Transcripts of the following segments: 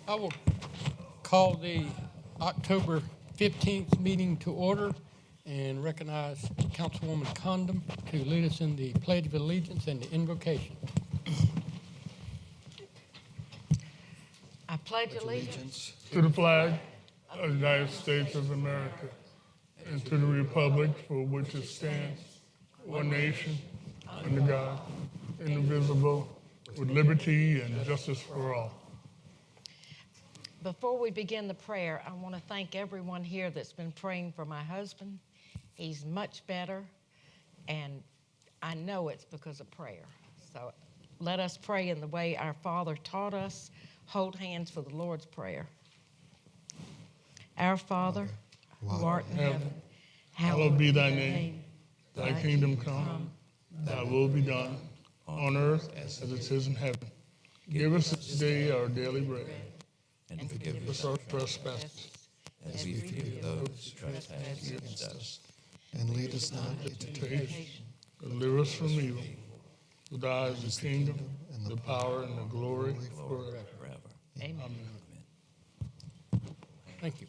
I will call the October 15th meeting to order and recognize Councilwoman Condon to lead us in the Pledge of Allegiance and the invocation. I pledge allegiance To the flag of the United States of America and to the republic for which it stands, one nation, under God, indivisible, with liberty and justice for all. Before we begin the prayer, I want to thank everyone here that's been praying for my husband. He's much better, and I know it's because of prayer. So let us pray in the way our Father taught us. Hold hands for the Lord's Prayer. Our Father, who art in heaven, Hallowed be thy name. Thy kingdom come, thy will be done, on earth as it is in heaven. Give us this day our daily bread, and forgive us our trespasses, as we forgive those who trespass against us. And lead us not into temptation, deliver us from evil. For thy is the kingdom, and the power, and the glory forever. Amen. Amen. Thank you.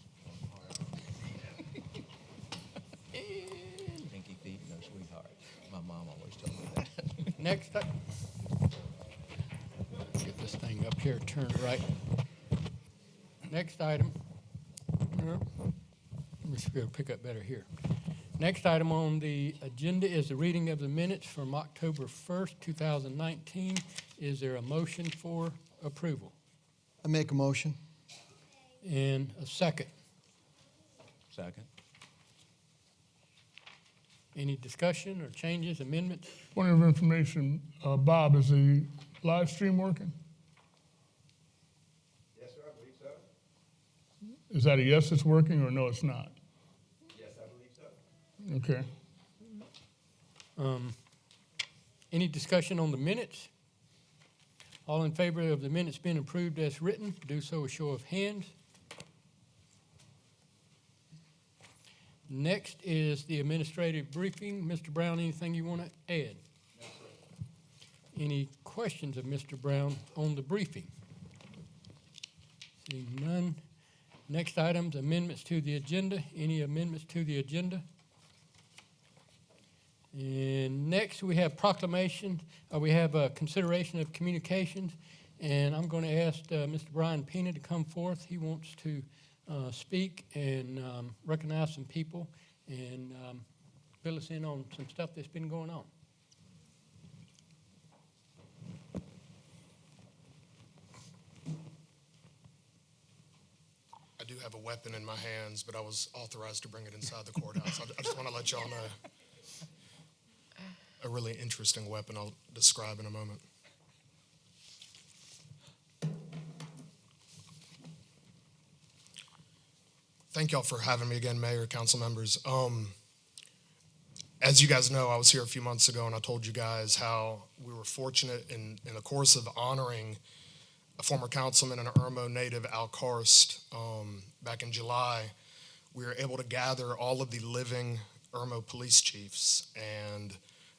Pinky feet, no sweetheart. My mom always told me that. Next, get this thing up here, turn it right. Next item. Let me see if I'll pick up better here. Next item on the agenda is the reading of the minutes from October 1st, 2019. Is there a motion for approval? I make a motion. And a second. Second. Any discussion or changes, amendments? Point of information, Bob, is the live stream working? Yes, sir, I believe so. Is that a yes, it's working, or no, it's not? Yes, I believe so. Okay. Any discussion on the minutes? All in favor of the minutes being approved as written, do so a show of hands. Next is the administrative briefing. Mr. Brown, anything you want to add? No, sir. Any questions of Mr. Brown on the briefing? Seeing none. Next item's amendments to the agenda. Any amendments to the agenda? And next we have proclamation. We have a consideration of communications, and I'm going to ask Mr. Brian Pena to come forth. He wants to speak and recognize some people and fill us in on some stuff that's been going on. I do have a weapon in my hands, but I was authorized to bring it inside the courthouse. I just want to let y'all know. A really interesting weapon I'll describe in a moment. Thank y'all for having me again, Mayor, council members. As you guys know, I was here a few months ago and I told you guys how we were fortunate in the course of honoring a former councilman and an Irmo native, Al Karst, back in July. We were able to gather all of the living Irmo police chiefs, and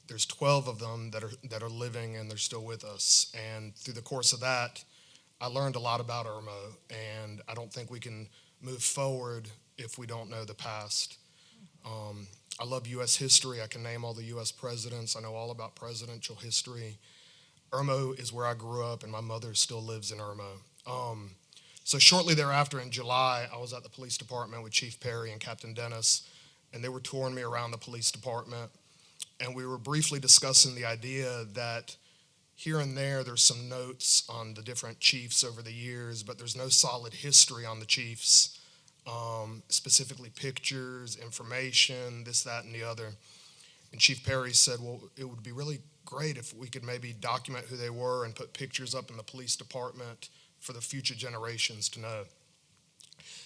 there's 12 of them that are living and they're still with us. And through the course of that, I learned a lot about Irmo, and I don't think we can move forward if we don't know the past. I love U.S. history. I can name all the U.S. presidents. I know all about presidential history. Irmo is where I grew up, and my mother still lives in Irmo. So shortly thereafter in July, I was at the police department with Chief Perry and Captain Dennis, and they were touring me around the police department. And we were briefly discussing the idea that here and there's some notes on the different chiefs over the years, but there's no solid history on the chiefs, specifically pictures, information, this, that, and the other. And Chief Perry said, well, it would be really great if we could maybe document who they were and put pictures up in the police department for the future generations to know.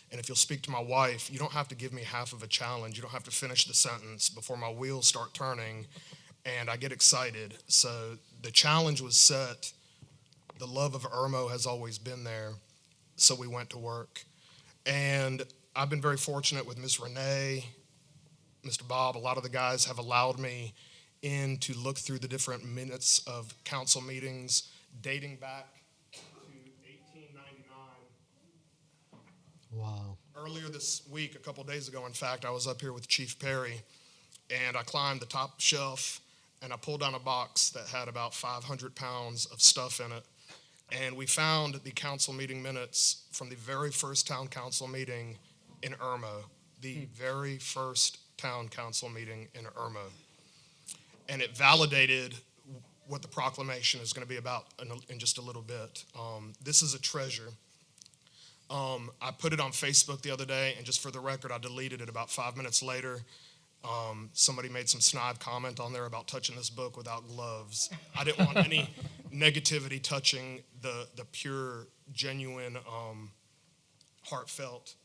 And if you'll speak to my wife, you don't have to give me half of a challenge. You don't have to finish the sentence before my wheels start turning and I get excited. So the challenge was set. The love of Irmo has always been there. So we went to work. And I've been very fortunate with Ms. Renee, Mr. Bob. A lot of the guys have allowed me in to look through the different minutes of council meetings dating back to 1899 Wow. Earlier this week, a couple days ago, in fact, I was up here with Chief Perry, and I climbed the top shelf, and I pulled down a box that had about 500 pounds of stuff in it. And we found the council meeting minutes from the very first town council meeting in Irmo, the very first town council meeting in Irmo. And it validated what the proclamation is going to be about in just a little bit. This is a treasure. I put it on Facebook the other day, and just for the record, I deleted it about 5 minutes later. Somebody made some snide comment on there about touching this book without gloves. I didn't want any negativity touching the pure, genuine, heartfelt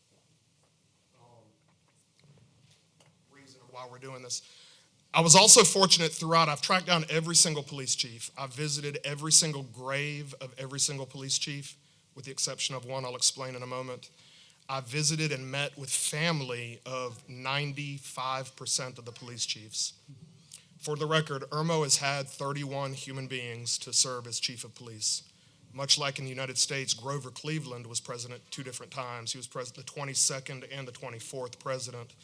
reason of why we're doing this. I was also fortunate throughout. I've tracked down every single police chief. I've visited every single grave of every single police chief, with the exception of one I'll explain in a moment. I visited and met with family of 95% of the police chiefs. For the record, Irmo has had 31 human beings to serve as chief of police. Much like in the United States, Grover Cleveland was president 2 different times. He was the 22nd and the 24th president.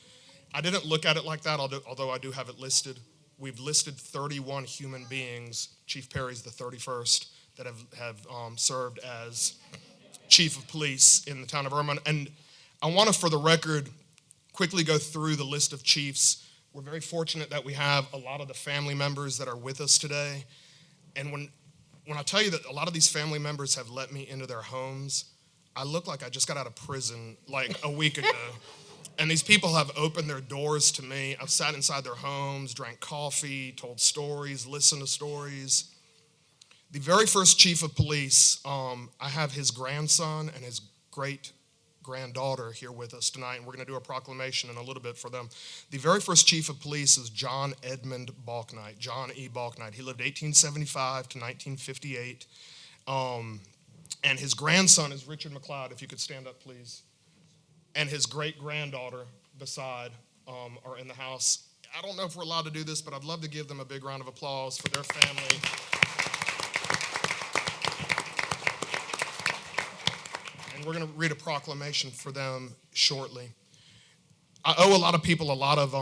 I didn't look at it like that, although I do have it listed. We've listed 31 human beings. Chief Perry's the 31st that have served as chief of police in the town of Irmo. And I want to, for the record, quickly go through the list of chiefs. We're very fortunate that we have a lot of the family members that are with us today. And when I tell you that a lot of these family members have let me into their homes, I look like I just got out of prison like a week ago. And these people have opened their doors to me. I've sat inside their homes, drank coffee, told stories, listened to stories. The very first chief of police, I have his grandson and his great-granddaughter here with us tonight, and we're going to do a proclamation in a little bit for them. The very first chief of police is John Edmund Balknight, John E. Balknight. He lived 1875 to 1958, and his grandson is Richard McLeod. If you could stand up, please. And his great-granddaughter beside are in the house. I don't know if we're allowed to do this, but I'd love to give them a big round of applause for their family. And we're going to read a proclamation for them shortly. I owe a lot of people a lot of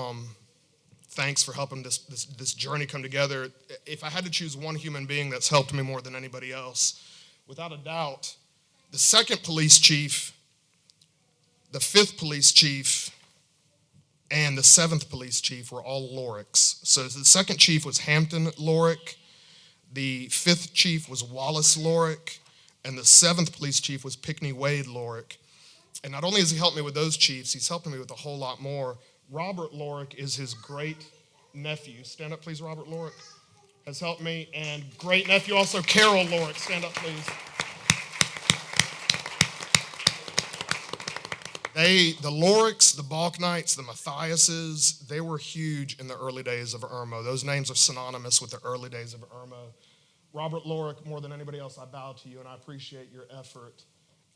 thanks for helping this journey come together. If I had to choose one human being that's helped me more than anybody else, without a doubt, the second police chief, the fifth police chief, and the seventh police chief were all Loricks. So the second chief was Hampton Lorick, the fifth chief was Wallace Lorick, and the seventh police chief was Pinckney Wade Lorick. And not only has he helped me with those chiefs, he's helping me with a whole lot more. Robert Lorick is his great nephew. Stand up, please, Robert Lorick. Has helped me. And great nephew also, Carol Lorick. Stand up, please. The Loricks, the Balknights, the Matthiases, they were huge in the early days of Irmo. Those names are synonymous with the early days of Irmo. Robert Lorick, more than anybody else, I bow to you, and I appreciate your effort.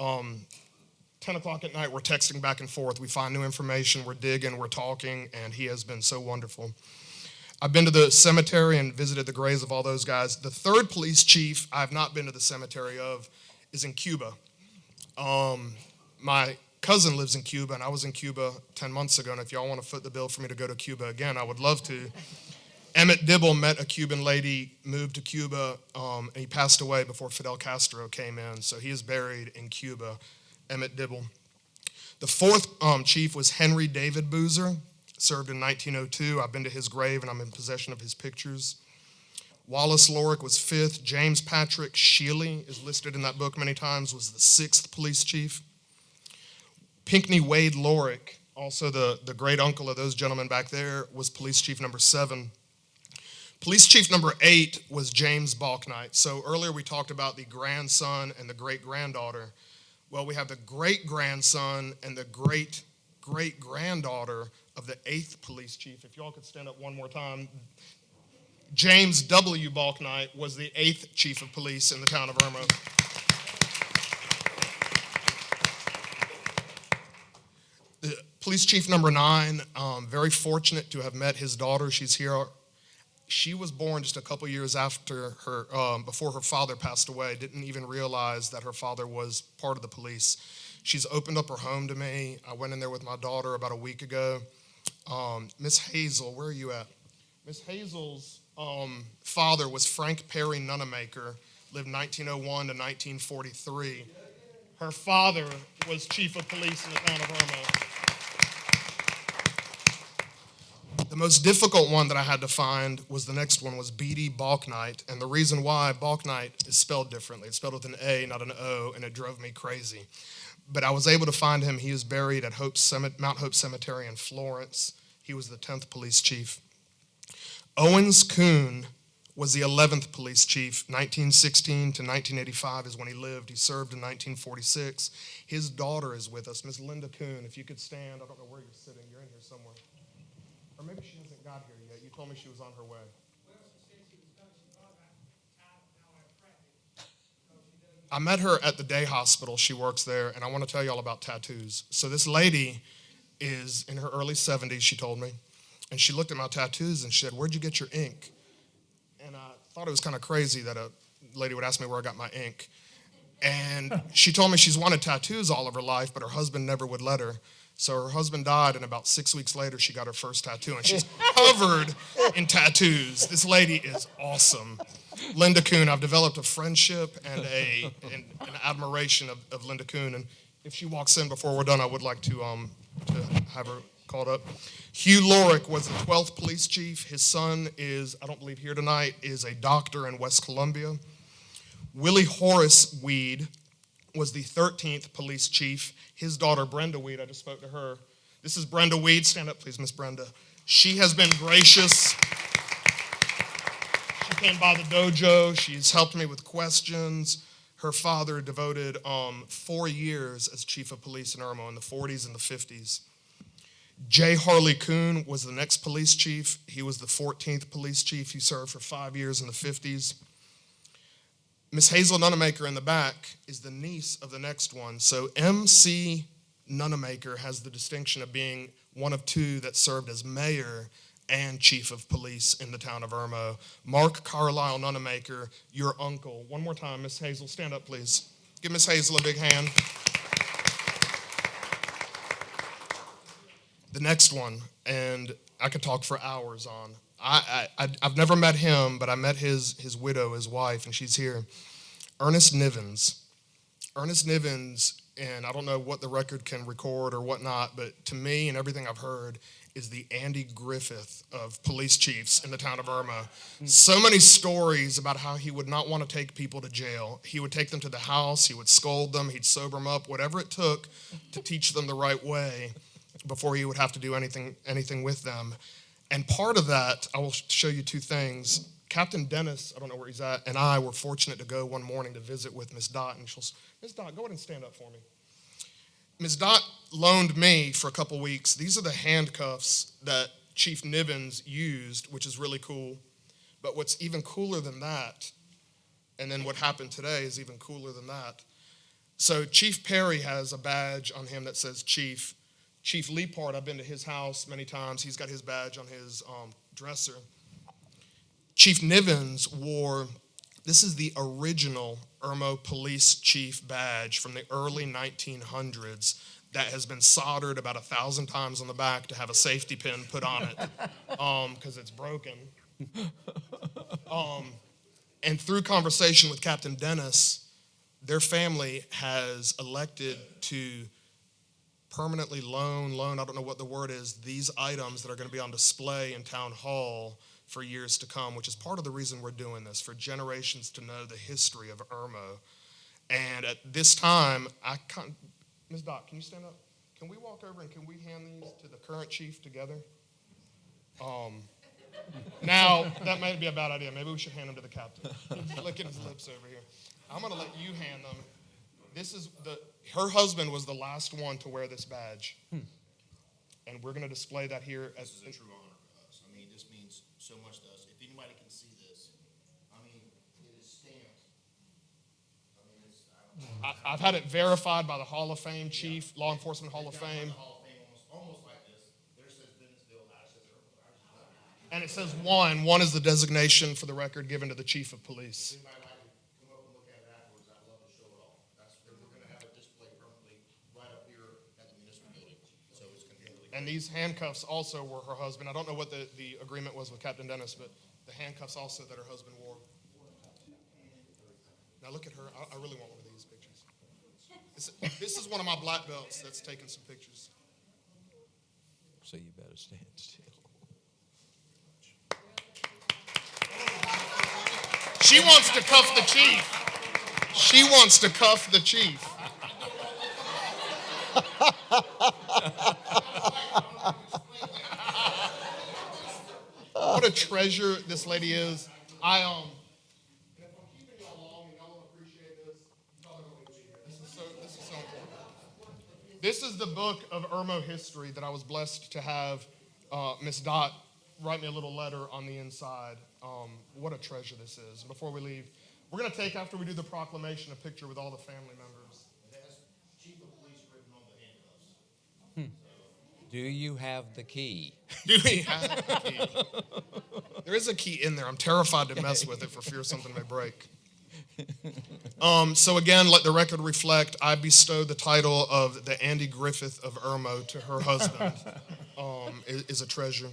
10 o'clock at night, we're texting back and forth. We find new information, we're digging, we're talking, and he has been so wonderful. I've been to the cemetery and visited the graves of all those guys. The third police chief I've not been to the cemetery of is in Cuba. My cousin lives in Cuba, and I was in Cuba 10 months ago, and if y'all want to foot the bill for me to go to Cuba again, I would love to. Emmett Dibble met a Cuban lady, moved to Cuba, and he passed away before Fidel Castro came in, so he is buried in Cuba, Emmett Dibble. The fourth chief was Henry David Boozer, served in 1902. I've been to his grave, and I'm in possession of his pictures. Wallace Lorick was fifth. James Patrick Shealy is listed in that book many times, was the sixth police chief. Pinckney Wade Lorick, also the great uncle of those gentlemen back there, was police chief number 7. Police chief number 8 was James Balknight. So earlier we talked about the grandson and the great-granddaughter. Well, we have the great-grandson and the great-great-granddaughter of the 8th police chief. If y'all could stand up one more time. James W. Balknight was the 8th chief of police in the town of Irmo. The police chief number 9, very fortunate to have met his daughter. She's here. She was born just a couple years after before her father passed away. Didn't even realize that her father was part of the police. She's opened up her home to me. I went in there with my daughter about a week ago. Miss Hazel, where are you at? Miss Hazel's father was Frank Perry Nunamaker, lived 1901 to 1943. Her father was chief of police in the town of Irmo. The most difficult one that I had to find was the next one, was B.D. Balknight. And the reason why Balknight is spelled differently, it's spelled with an A, not an O, and it drove me crazy. But I was able to find him. He is buried at Mount Hope Cemetery in Florence. He was the 10th police chief. Owens Kuhn was the 11th police chief. 1916 to 1985 is when he lived. He served in 1946. His daughter is with us, Miss Linda Kuhn. If you could stand, I don't know where you're sitting. You're in here somewhere. Or maybe she hasn't got here yet. You told me she was on her way. I met her at the day hospital. She works there, and I want to tell you all about tattoos. So this lady is in her early 70s, she told me, and she looked at my tattoos and she said, "Where'd you get your ink?" And I thought it was kind of crazy that a lady would ask me where I got my ink. And she told me she's wanted tattoos all of her life, but her husband never would let her. So her husband died, and about 6 weeks later, she got her first tattoo, and she's covered in tattoos. This lady is awesome. Linda Kuhn, I've developed a friendship and an admiration of Linda Kuhn, and if she walks in before we're done, I would like to have her called up. Hugh Lorick was the 12th police chief. His son is, I don't believe here tonight, is a doctor in West Columbia. Willie Horace Weed was the 13th police chief. His daughter, Brenda Weed, I just spoke to her. This is Brenda Weed. Stand up, please, Miss Brenda. She has been gracious. She came by the dojo. She's helped me with questions. Her father devoted 4 years as chief of police in Irmo in the 40s and the 50s. J. Harley Kuhn was the next police chief. He was the 14th police chief. He served for 5 years in the 50s. Miss Hazel Nunamaker in the back is the niece of the next one. So M.C. Nunamaker has the distinction of being one of two that served as mayor and chief of police in the town of Irmo. Mark Carlisle Nunamaker, your uncle. One more time, Miss Hazel, stand up, please. Give Miss Hazel a big hand. The next one, and I could talk for hours on. I've never met him, but I met his widow, his wife, and she's here. Ernest Nivens. Ernest Nivens, and I don't know what the record can record or whatnot, but to me and everything I've heard is the Andy Griffith of police chiefs in the town of Irmo. So many stories about how he would not want to take people to jail. He would take them to the house, he would scold them, he'd sober them up, whatever it took to teach them the right way before he would have to do anything with them. And part of that, I will show you two things. Captain Dennis, I don't know where he's at, and I were fortunate to go one morning to visit with Miss Dot, and Miss Dot, go ahead and stand up for me. Miss Dot loaned me for a couple weeks. These are the handcuffs that Chief Nivens used, which is really cool. But what's even cooler than that, and then what happened today is even cooler than that. So Chief Perry has a badge on him that says Chief. Chief Leapart, I've been to his house many times. He's got his badge on his dresser. Chief Nivens wore, this is the original Irmo police chief badge from the early 1900s that has been soldered about 1,000 times on the back to have a safety pin put on it because it's broken. And through conversation with Captain Dennis, their family has elected to permanently loan, I don't know what the word is, these items that are going to be on display in Town Hall for years to come, which is part of the reason we're doing this, for generations to know the history of Irmo. And at this time, Ms. Dot, can you stand up? Can we walk over and can we hand these to the current chief together? Now, that may be a bad idea. Maybe we should hand them to the captain. He's licking his lips over here. I'm going to let you hand them. Her husband was the last one to wear this badge. And we're going to display that here. This is a true honor for us. I mean, this means so much to us. If anybody can see this, I mean, it is stamped. I mean, I've had it verified by the Hall of Fame chief, Law Enforcement Hall of Fame. Hall of Fame almost like this. There says Bensville, ours says Irmo. And it says one. One is the designation for the record given to the chief of police. If anybody like to come up and look at it afterwards, I'd love to show it all. We're going to have it displayed permanently right And these handcuffs also were her husband. I don't know what the agreement was with Captain Dennis, but the handcuffs also that her husband wore. Now look at her. I really want one of these pictures. This is one of my black belts that's taking some pictures. So you better stand still. She wants to cuff the chief. She wants to cuff the chief. What a treasure this lady is. If I'm keeping y'all long and y'all don't appreciate this, y'all don't believe it. This is so important. This is the book of Irmo history that I was blessed to have Miss Dot write me a little letter on the inside. What a treasure this is. And before we leave, we're going to take, after we do the proclamation, a picture with all the family members. It has Chief of Police written on the handcuffs. Do you have the key? Do we have the key? There is a key in there. I'm terrified to mess with it for fear something may break. So again, let the record reflect, I bestow the title of the Andy Griffith of Irmo to her husband. Is a treasure.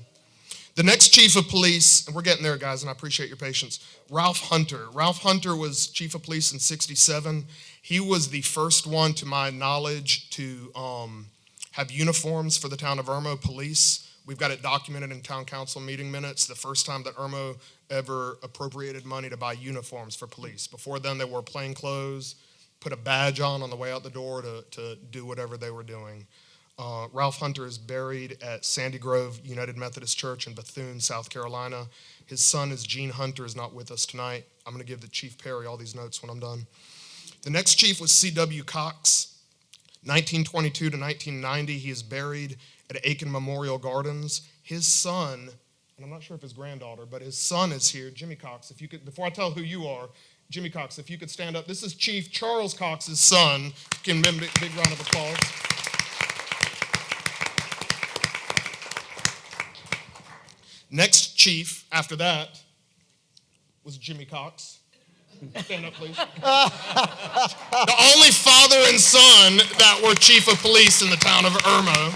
The next chief of police, and we're getting there, guys, and I appreciate your patience, Ralph Hunter. Ralph Hunter was chief of police in '67. He was the first one, to my knowledge, to have uniforms for the town of Irmo police. We've got it documented in town council meeting minutes, the first time that Irmo ever appropriated money to buy uniforms for police. Before then, they wore plain clothes, put a badge on the way out the door to do whatever they were doing. Ralph Hunter is buried at Sandy Grove United Methodist Church in Bethune, South Carolina. His son is Gene Hunter, is not with us tonight. I'm going to give the Chief Perry all these notes when I'm done. The next chief was C.W. Cox, 1922 to 1990. He is buried at Aiken Memorial Gardens. His son, and I'm not sure if his granddaughter, but his son is here, Jimmy Cox. If you could, before I tell who you are, Jimmy Cox, if you could stand up. This is Chief Charles Cox's son. Give him a big round of applause. Next chief after that was Jimmy Cox. Stand up, please. The only father and son that were chief of police in the town of Irmo.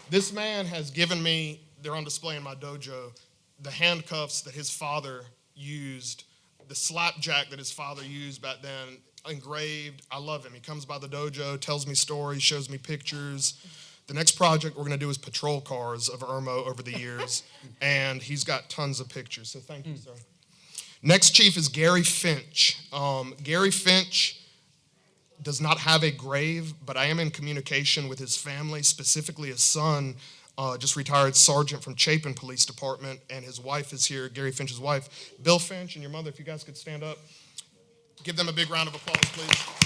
This man has given me, they're on display in my dojo, the handcuffs that his father used, the slapjack that his father used back then, engraved. I love him. He comes by the dojo, tells me stories, shows me pictures. The next project we're going to do is patrol cars of Irmo over the years, and he's got tons of pictures, so thank you, sir. Next chief is Gary Finch. Gary Finch does not have a grave, but I am in communication with his family, specifically his son, just retired sergeant from Chapin Police Department, and his wife is here, Gary Finch's wife. Bill Finch and your mother, if you guys could stand up. Give them a big round of applause, please.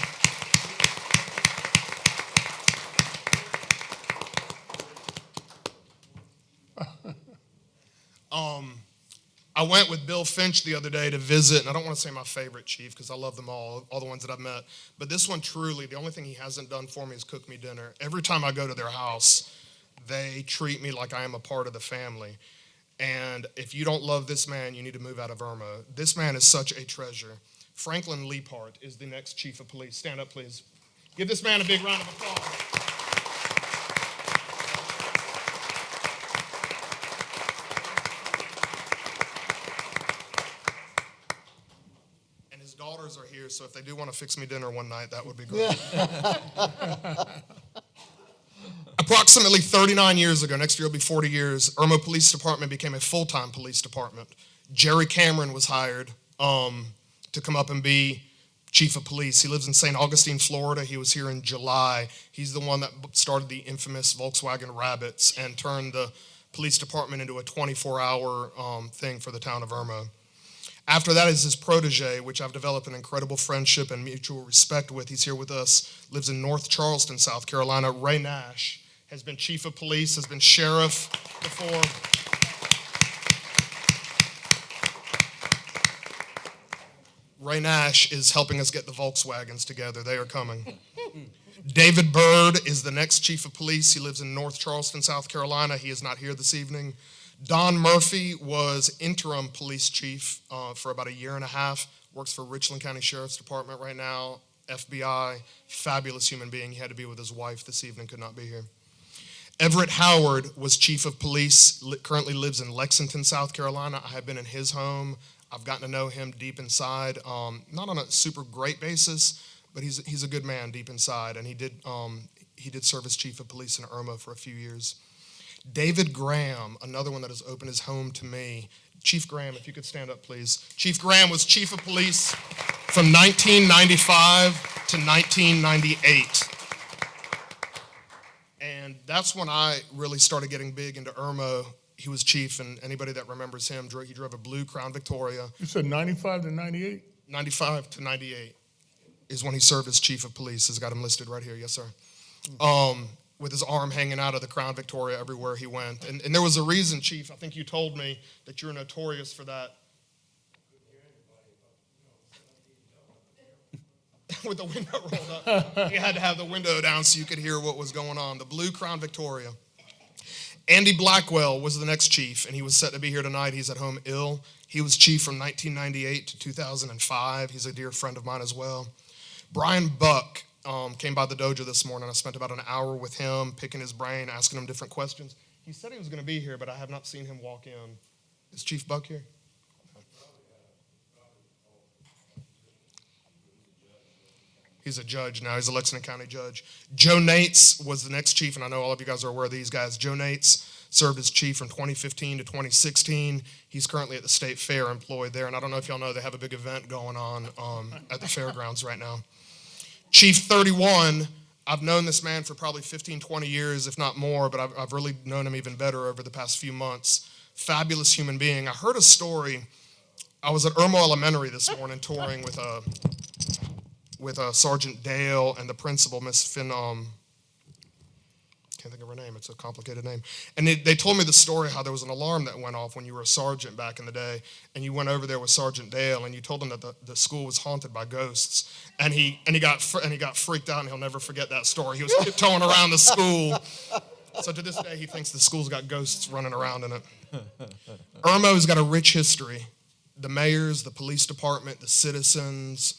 I went with Bill Finch the other day to visit, and I don't want to say my favorite chief because I love them all the ones that I've met. But this one truly, the only thing he hasn't done for me is cook me dinner. Every time I go to their house, they treat me like I am a part of the family. And if you don't love this man, you need to move out of Irmo. This man is such a treasure. Franklin Leapart is the next chief of police. Stand up, please. Give this man a big round of applause. Daughters are here, so if they do want to fix me dinner one night, that would be great. Approximately 39 years ago, next year will be 40 years, Irmo Police Department became a full-time police department. Jerry Cameron was hired to come up and be chief of police. He lives in St. Augustine, Florida. He was here in July. He's the one that started the infamous Volkswagen Rabbits and turned the police department into a 24-hour thing for the town of Irmo. After that is his protege, which I've developed an incredible friendship and mutual respect with. He's here with us, lives in North Charleston, South Carolina. Ray Nash has been chief of police, has been sheriff before. Ray Nash is helping us get the Volkswagens together. They are coming. David Byrd is the next chief of police. He lives in North Charleston, South Carolina. He is not here this evening. Don Murphy was interim police chief for about a year and a half, works for Richland County Sheriff's Department right now, FBI, fabulous human being. He had to be with his wife this evening, could not be here. Everett Howard was chief of police, currently lives in Lexington, South Carolina. I have been in his home. I've gotten to know him deep inside, not on a super great basis, but he's a good man deep inside, and he did serve as chief of police in Irmo for a few years. David Graham, another one that has opened his home to me. Chief Graham, if you could stand up, please. Chief Graham was chief of police from 1995 to 1998. And that's when I really started getting big into Irmo. He was chief, and anybody that remembers him, he drove a blue Crown Victoria. You said 95 to 98? 95 to 98 is when he served as chief of police. Has got him listed right here, yes, sir. With his arm hanging out of the Crown Victoria everywhere he went. And there was a reason, Chief, I think you told me that you're notorious for that. With the window rolled up. You had to have the window down so you could hear what was going on. The blue Crown Victoria. Andy Blackwell was the next chief, and he was set to be here tonight. He's at home ill. He was chief from 1998 to 2005. He's a dear friend of mine as well. Brian Buck came by the dojo this morning. I spent about an hour with him, picking his brain, asking him different questions. He said he was going to be here, but I have not seen him walk in. Is Chief Buck here? He's a judge now. He's a Lexington County judge. Joe Nates was the next chief, and I know all of you guys are aware of these guys. Joe Nates served as chief from 2015 to 2016. He's currently at the State Fair employed there, and I don't know if y'all know they have a big event going on at the fairgrounds right now. Chief 31, I've known this man for probably 15, 20 years, if not more, but I've really known him even better over the past few months. Fabulous human being. I heard a story. I was at Irmo Elementary this morning touring with Sergeant Dale and the principal, Miss Finn, can't think of her name, it's a complicated name. And they told me the story how there was an alarm that went off when you were a sergeant back in the day, and you went over there with Sergeant Dale, and you told him that the school was haunted by ghosts, and he got freaked out, and he'll never forget that story. He was tiptoeing around the school. So to this day, he thinks the school's got ghosts running around in it. Irmo's got a rich history. The mayors, the police department, the citizens,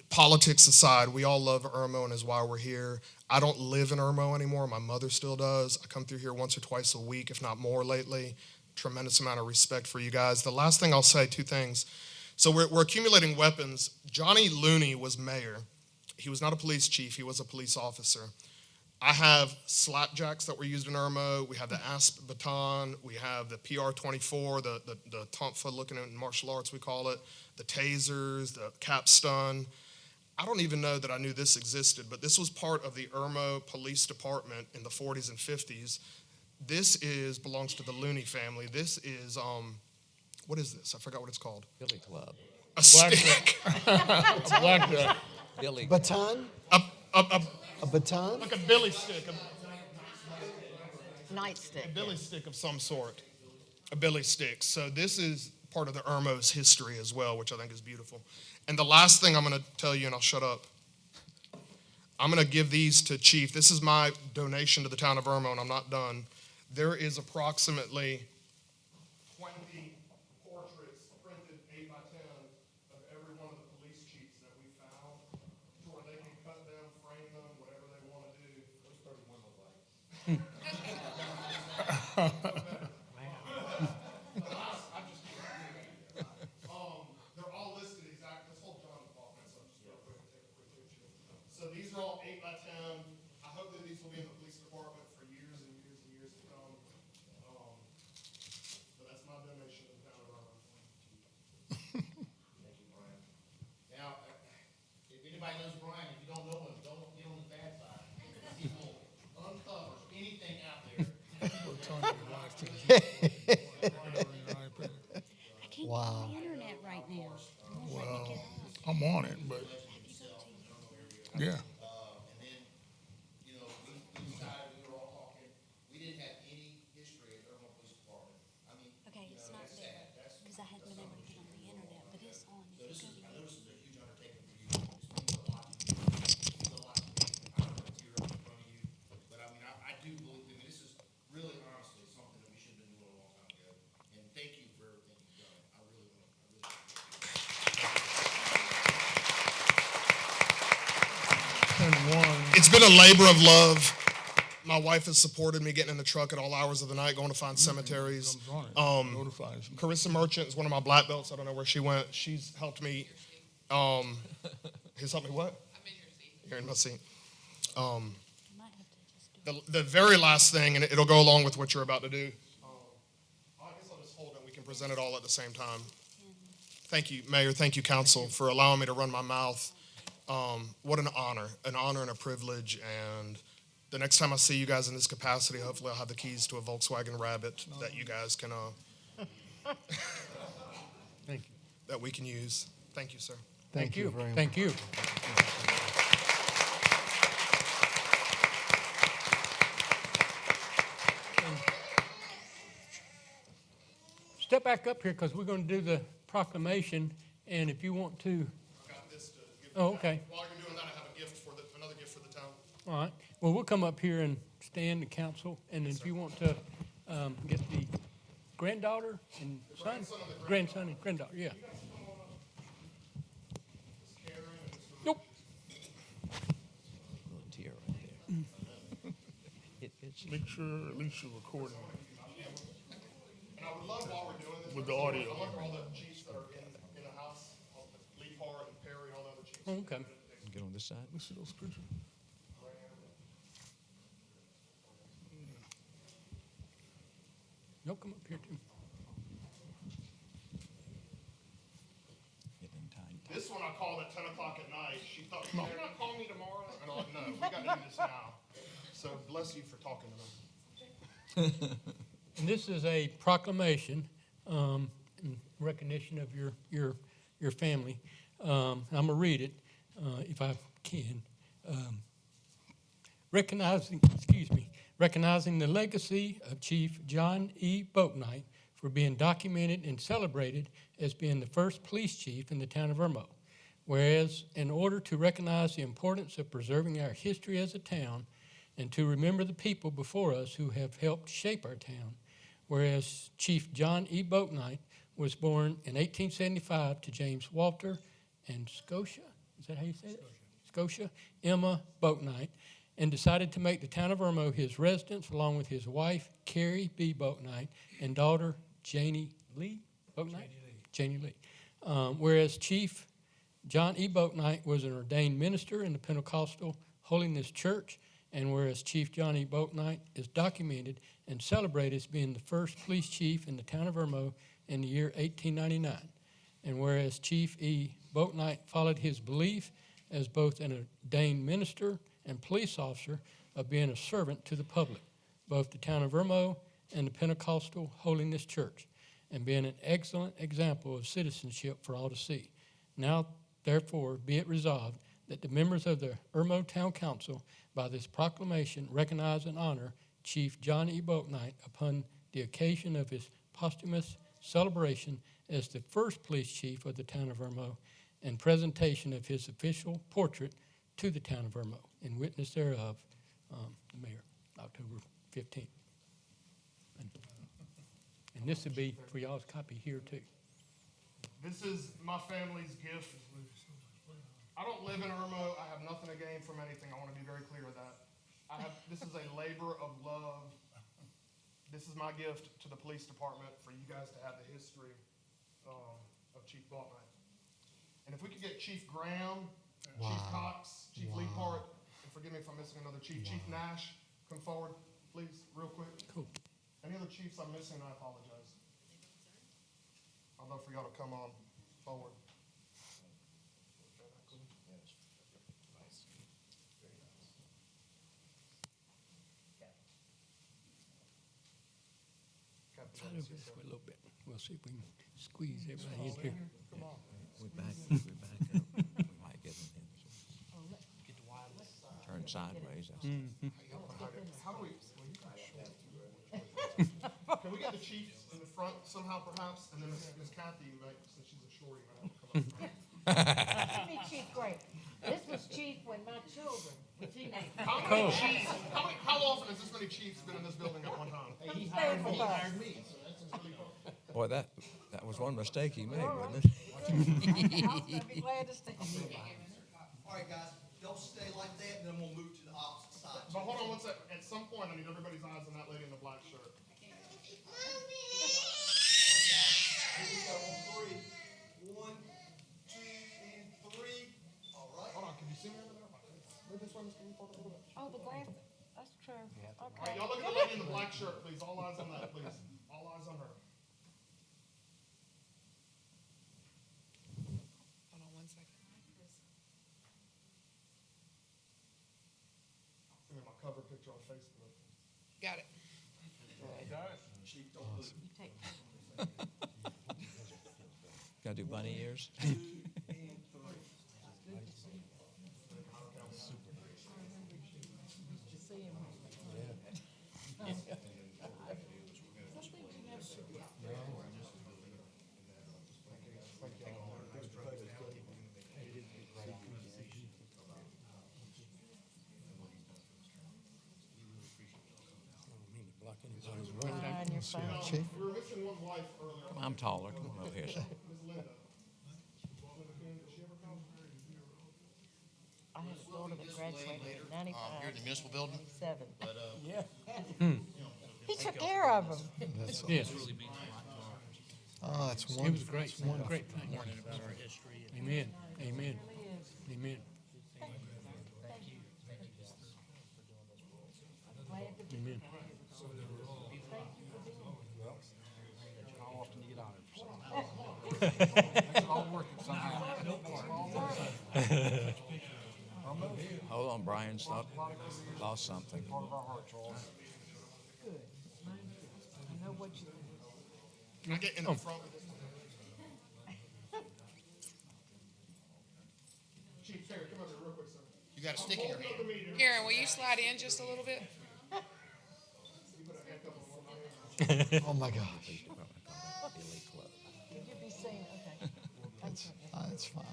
politics aside, we all love Irmo and is why we're here. I don't live in Irmo anymore. My mother still does. I come through here once or twice a week, if not more lately. Tremendous amount of respect for you guys. The last thing I'll say, two things. So we're accumulating weapons. Johnny Looney was mayor. He was not a police chief. He was a police officer. I have slapjacks that were used in Irmo. We have the asp baton. We have the PR-24, the tonfa looking in martial arts, we call it, the tasers, the cap stun. I don't even know that I knew this existed, but this was part of the Irmo Police Department in the 40s and 50s. This belongs to the Looney family. This is, what is this? I forgot what it's called. Billy Club. A stick. A blackjack. Billy. Baton? A A baton? like a billy stick. Nightstick. A billy stick of some sort. A billy stick. So this is part of the Irmo's history as well, which I think is beautiful. And the last thing I'm going to tell you, and I'll shut up, I'm going to give these to Chief. This is my donation to the town of Irmo, and I'm not done. There is approximately 20 portraits printed 8 by 10 of every one of the police chiefs that we found, to where they can cut them, frame them, whatever they want to do. Those 31 look like. They're all listed exactly. Let's hold John off so I'm just real quick and take a quick picture. So these are all 8 by 10. I hope that these will be in the police department for years and years and years to come. But that's my donation to the town of Irmo. Thank you, Brian. Now, if anybody knows Brian, if you don't know him, don't get on the bad side. He will uncover anything out there. I can't Wow. get the internet right now. Well, I'm on it, but yeah. And then, you know, we decided, we were all talking, we didn't have any history at Irmo Police Department. I mean, Okay, you it's know, not that's there, sad. That's, because I hadn't been able to get on the internet, but it's on. so this is, I know this is a huge undertaking for you. This means a lot to you. It means a lot to me. I don't want to tear up in front of you. But I mean, I do believe, I mean, this is really honestly something that we should have been doing a long time ago. And thank you for everything you've done. I really want to, And one, It's been a labor of love. My wife has supported me getting in the truck at all hours of the night, going to find cemeteries. Notifies me. Carissa Merchant is one of my black belts. I don't know where she went. She's helped me. He's helped me what? I'm in your seat. You're in my seat. Might have to just do The very last thing, and it'll go along with what you're about to do. I guess I'll just hold it. We can present it all at the same time. Thank you, Mayor. Thank you, Council, for allowing me to run my mouth. What an honor and a privilege. And the next time I see you guys in this capacity, hopefully I'll have the keys to a Volkswagen Rabbit that you guys can, Thank you. that we can use. Thank you, sir. Thank you. very much. Thank you. Step back up here because we're going to do the proclamation, and if you want to, I've got this to give. oh, okay, While you're doing that, I have another gift for the town. all right. Well, we'll come up here and stand the council, and if you want to get the granddaughter and son, grandson and granddaughter, yeah. Nope. Little tear right there. It's Make sure at least you're recording And I would love while we're doing this. with the audio. I love all the chiefs that are in the house, Lee Parr and Perry and all the other chiefs. Okay. get on this side. Let's see those pictures. Y'all come up here too. Get them tied. This one I called at 10 o'clock at night. She thought, you're not calling me tomorrow? And I'm like, no, we got to do this now. So bless you for talking to them. And this is a proclamation in recognition of your family. I'm going to read it if I can. Recognizing the legacy of Chief John E. Boatnight for being documented and celebrated as being the first police chief in the town of Irmo. Whereas, in order to recognize the importance of preserving our history as a town and to remember the people before us who have helped shape our town, whereas Chief John E. Boatnight was born in 1875 to James Walter and Scotia, is that how you say it? Scotia Emma Boatnight, and decided to make the town of Irmo his residence along with his wife, Carrie B. Boatnight, and daughter, Janie Lee Boatnight? Janie Lee. Whereas Chief John E. Boatnight was an ordained minister in the Pentecostal Holiness Church, and whereas Chief John E. Boatnight is documented and celebrated as being the first police chief in the town of Irmo in the year 1899, and whereas Chief E. Boatnight followed his belief as both an ordained minister and police officer of being a servant to the public, both the town of Irmo and the Pentecostal Holiness Church, and being an excellent example of citizenship for all to see. Now, therefore, be it resolved that the members of the Irmo Town Council, by this proclamation, recognize and honor Chief John E. Boatnight upon the occasion of his posthumous celebration as the first police chief of the town of Irmo and presentation of his official portrait to the town of Irmo, in witness thereof, the mayor, October 15th. And this would be for y'all's copy here too. This is my family's gift. I don't live in Irmo. I have nothing to gain from anything. I want to be very clear with that. This is a labor of love. This is my gift to the police department for you guys to have the history of Chief Boatnight. And if we could get Chief Graham, Chief Cox, Chief Lee Park, and forgive me if I'm missing another chief, Chief Nash, come forward, please, real quick. Cool. Any other chiefs I'm missing, I apologize. I'd love for y'all to come on forward. Slide over this way a little bit. We'll see if we can squeeze everybody in here. We back up. We might get them in. Turn sideways. How do we? Can we get the chiefs in the front somehow, perhaps, and then Miss Kathy, like, since she's a shorty, might have to come up. Give me Chief Gray. This was Chief when my children were teenagers. How often has this many chiefs been in this building at one time? Come stand with us. Boy, that was one mistake he made, wasn't it? I'll be glad to stand. All right, guys, y'all stay like that, and then we'll move to the opposite side. But hold on one sec. At some point, I need everybody's eyes on that lady in the black shirt. Here we go on three. 1, 2, and 3. All right. Hold on, can you see me over there? Move this way, Mr. Newport, a little bit. Oh, the glass, that's true. All Okay. right, y'all look at the lady in the black shirt, please. All eyes on that, please. All eyes on her. Hold on one second. Give me my cover picture on Facebook. Got it. You take, Gotta do bunny ears. see him. Behind your phone. Chief? We were missing one wife earlier. I'm taller. Come on over here. Ms. Linda. Did she ever come? I had a daughter that graduated in 95. Here in the municipal building. 7. Yeah. He took care of him. That's, Yes, oh, that's it wonderful. was great, great thing. Amen, amen, amen. Amen. Hold on, Brian's lost something. Good. I know what you Can I get in the front with this? Chief Terry, come over here real quick, sir. You got a stick in your hand. Karen, will you slide in just a little bit? Oh, my gosh. Could you be seen? Okay. That's fine. That's fine.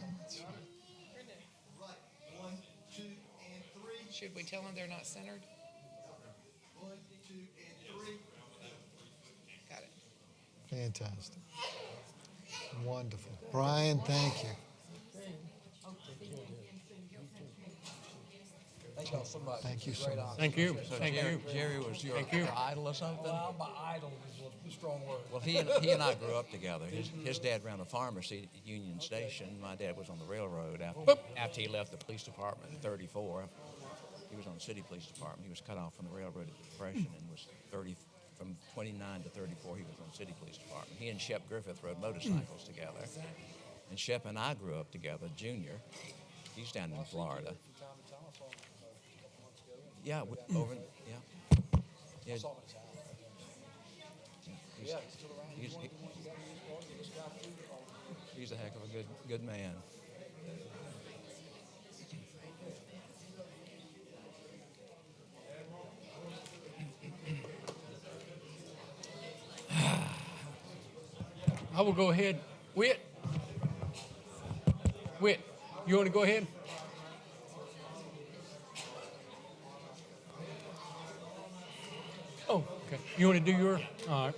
Right. 1, 2, and 3. Should we tell them they're not centered? 1, 2, and 3. Got it. Fantastic. Wonderful. Brian, thank you. Thank y'all so much. Thank you so much. Thank you, So thank Jerry, you. Jerry was your Thank you. idol or something? Well, my idol is a strong word. Well, he and I grew up together. His dad ran a pharmacy at Union Station. My dad was on the railroad after he left the police department in 34. He was on the city police department. He was cut off from the railroad at the Depression and was from 29 to 34, he was on the city police department. He and Shep Griffith rode motorcycles together. And Shep and I grew up together, Junior. He's down in Florida. Yeah, over, yeah. Yeah. He's a heck of a good man. I will go ahead. Whit, you want to go ahead? Oh, okay. You want to do your? All right.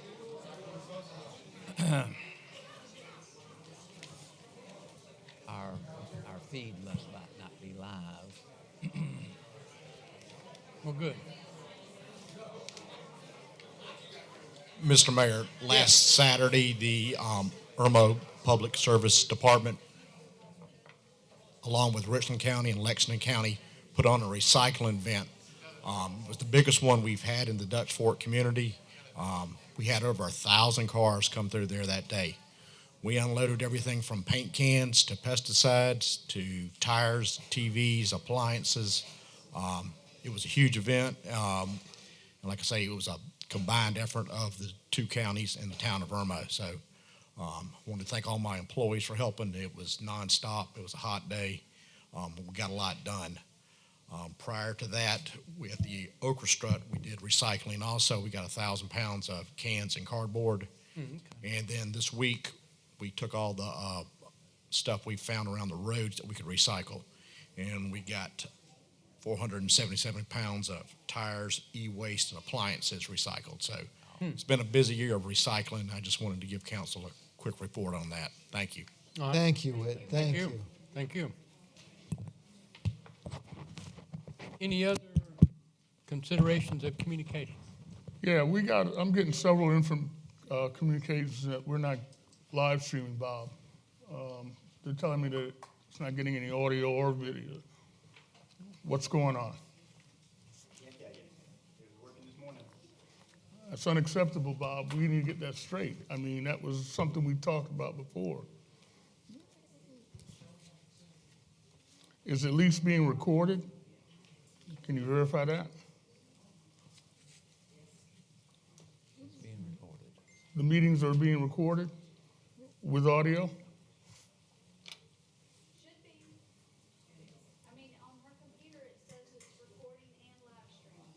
Our feed must not be live. Well, good. Mr. Mayor, last Saturday, the Irmo Public Service Department, along with Richland County and Lexington County, put on a recycling event. It was the biggest one we've had in the Dutch Fork community. We had over 1,000 cars come through there that day. We unloaded everything from paint cans to pesticides to tires, TVs, appliances. It was a huge event. And like I say, it was a combined effort of the two counties and the town of Irmo. So I want to thank all my employees for helping. It was nonstop. It was a hot day. We got a lot done. Prior to that, at the Okra Strut, we did recycling also. We got 1,000 pounds of cans and cardboard. And then this week, we took all the stuff we found around the roads that we could recycle. And we got 477 pounds of tires, e-waste, and appliances recycled. So it's been a busy year of recycling. I just wanted to give council a quick report on that. Thank you. All right. Thank you, Whit. Thank you. Thank you. Any other considerations of communication. Yeah, I'm getting several communications that we're not live streaming, Bob. They're telling me that it's not getting any audio or video. What's going on? Can't tell you. It was working this morning. That's unacceptable, Bob. We need to get that straight. I mean, that was something we talked about before. Is it at least being recorded? Can you verify that? It's being recorded. The meetings are being recorded with audio? Should be. I mean, on her computer, it says it's recording and live streaming.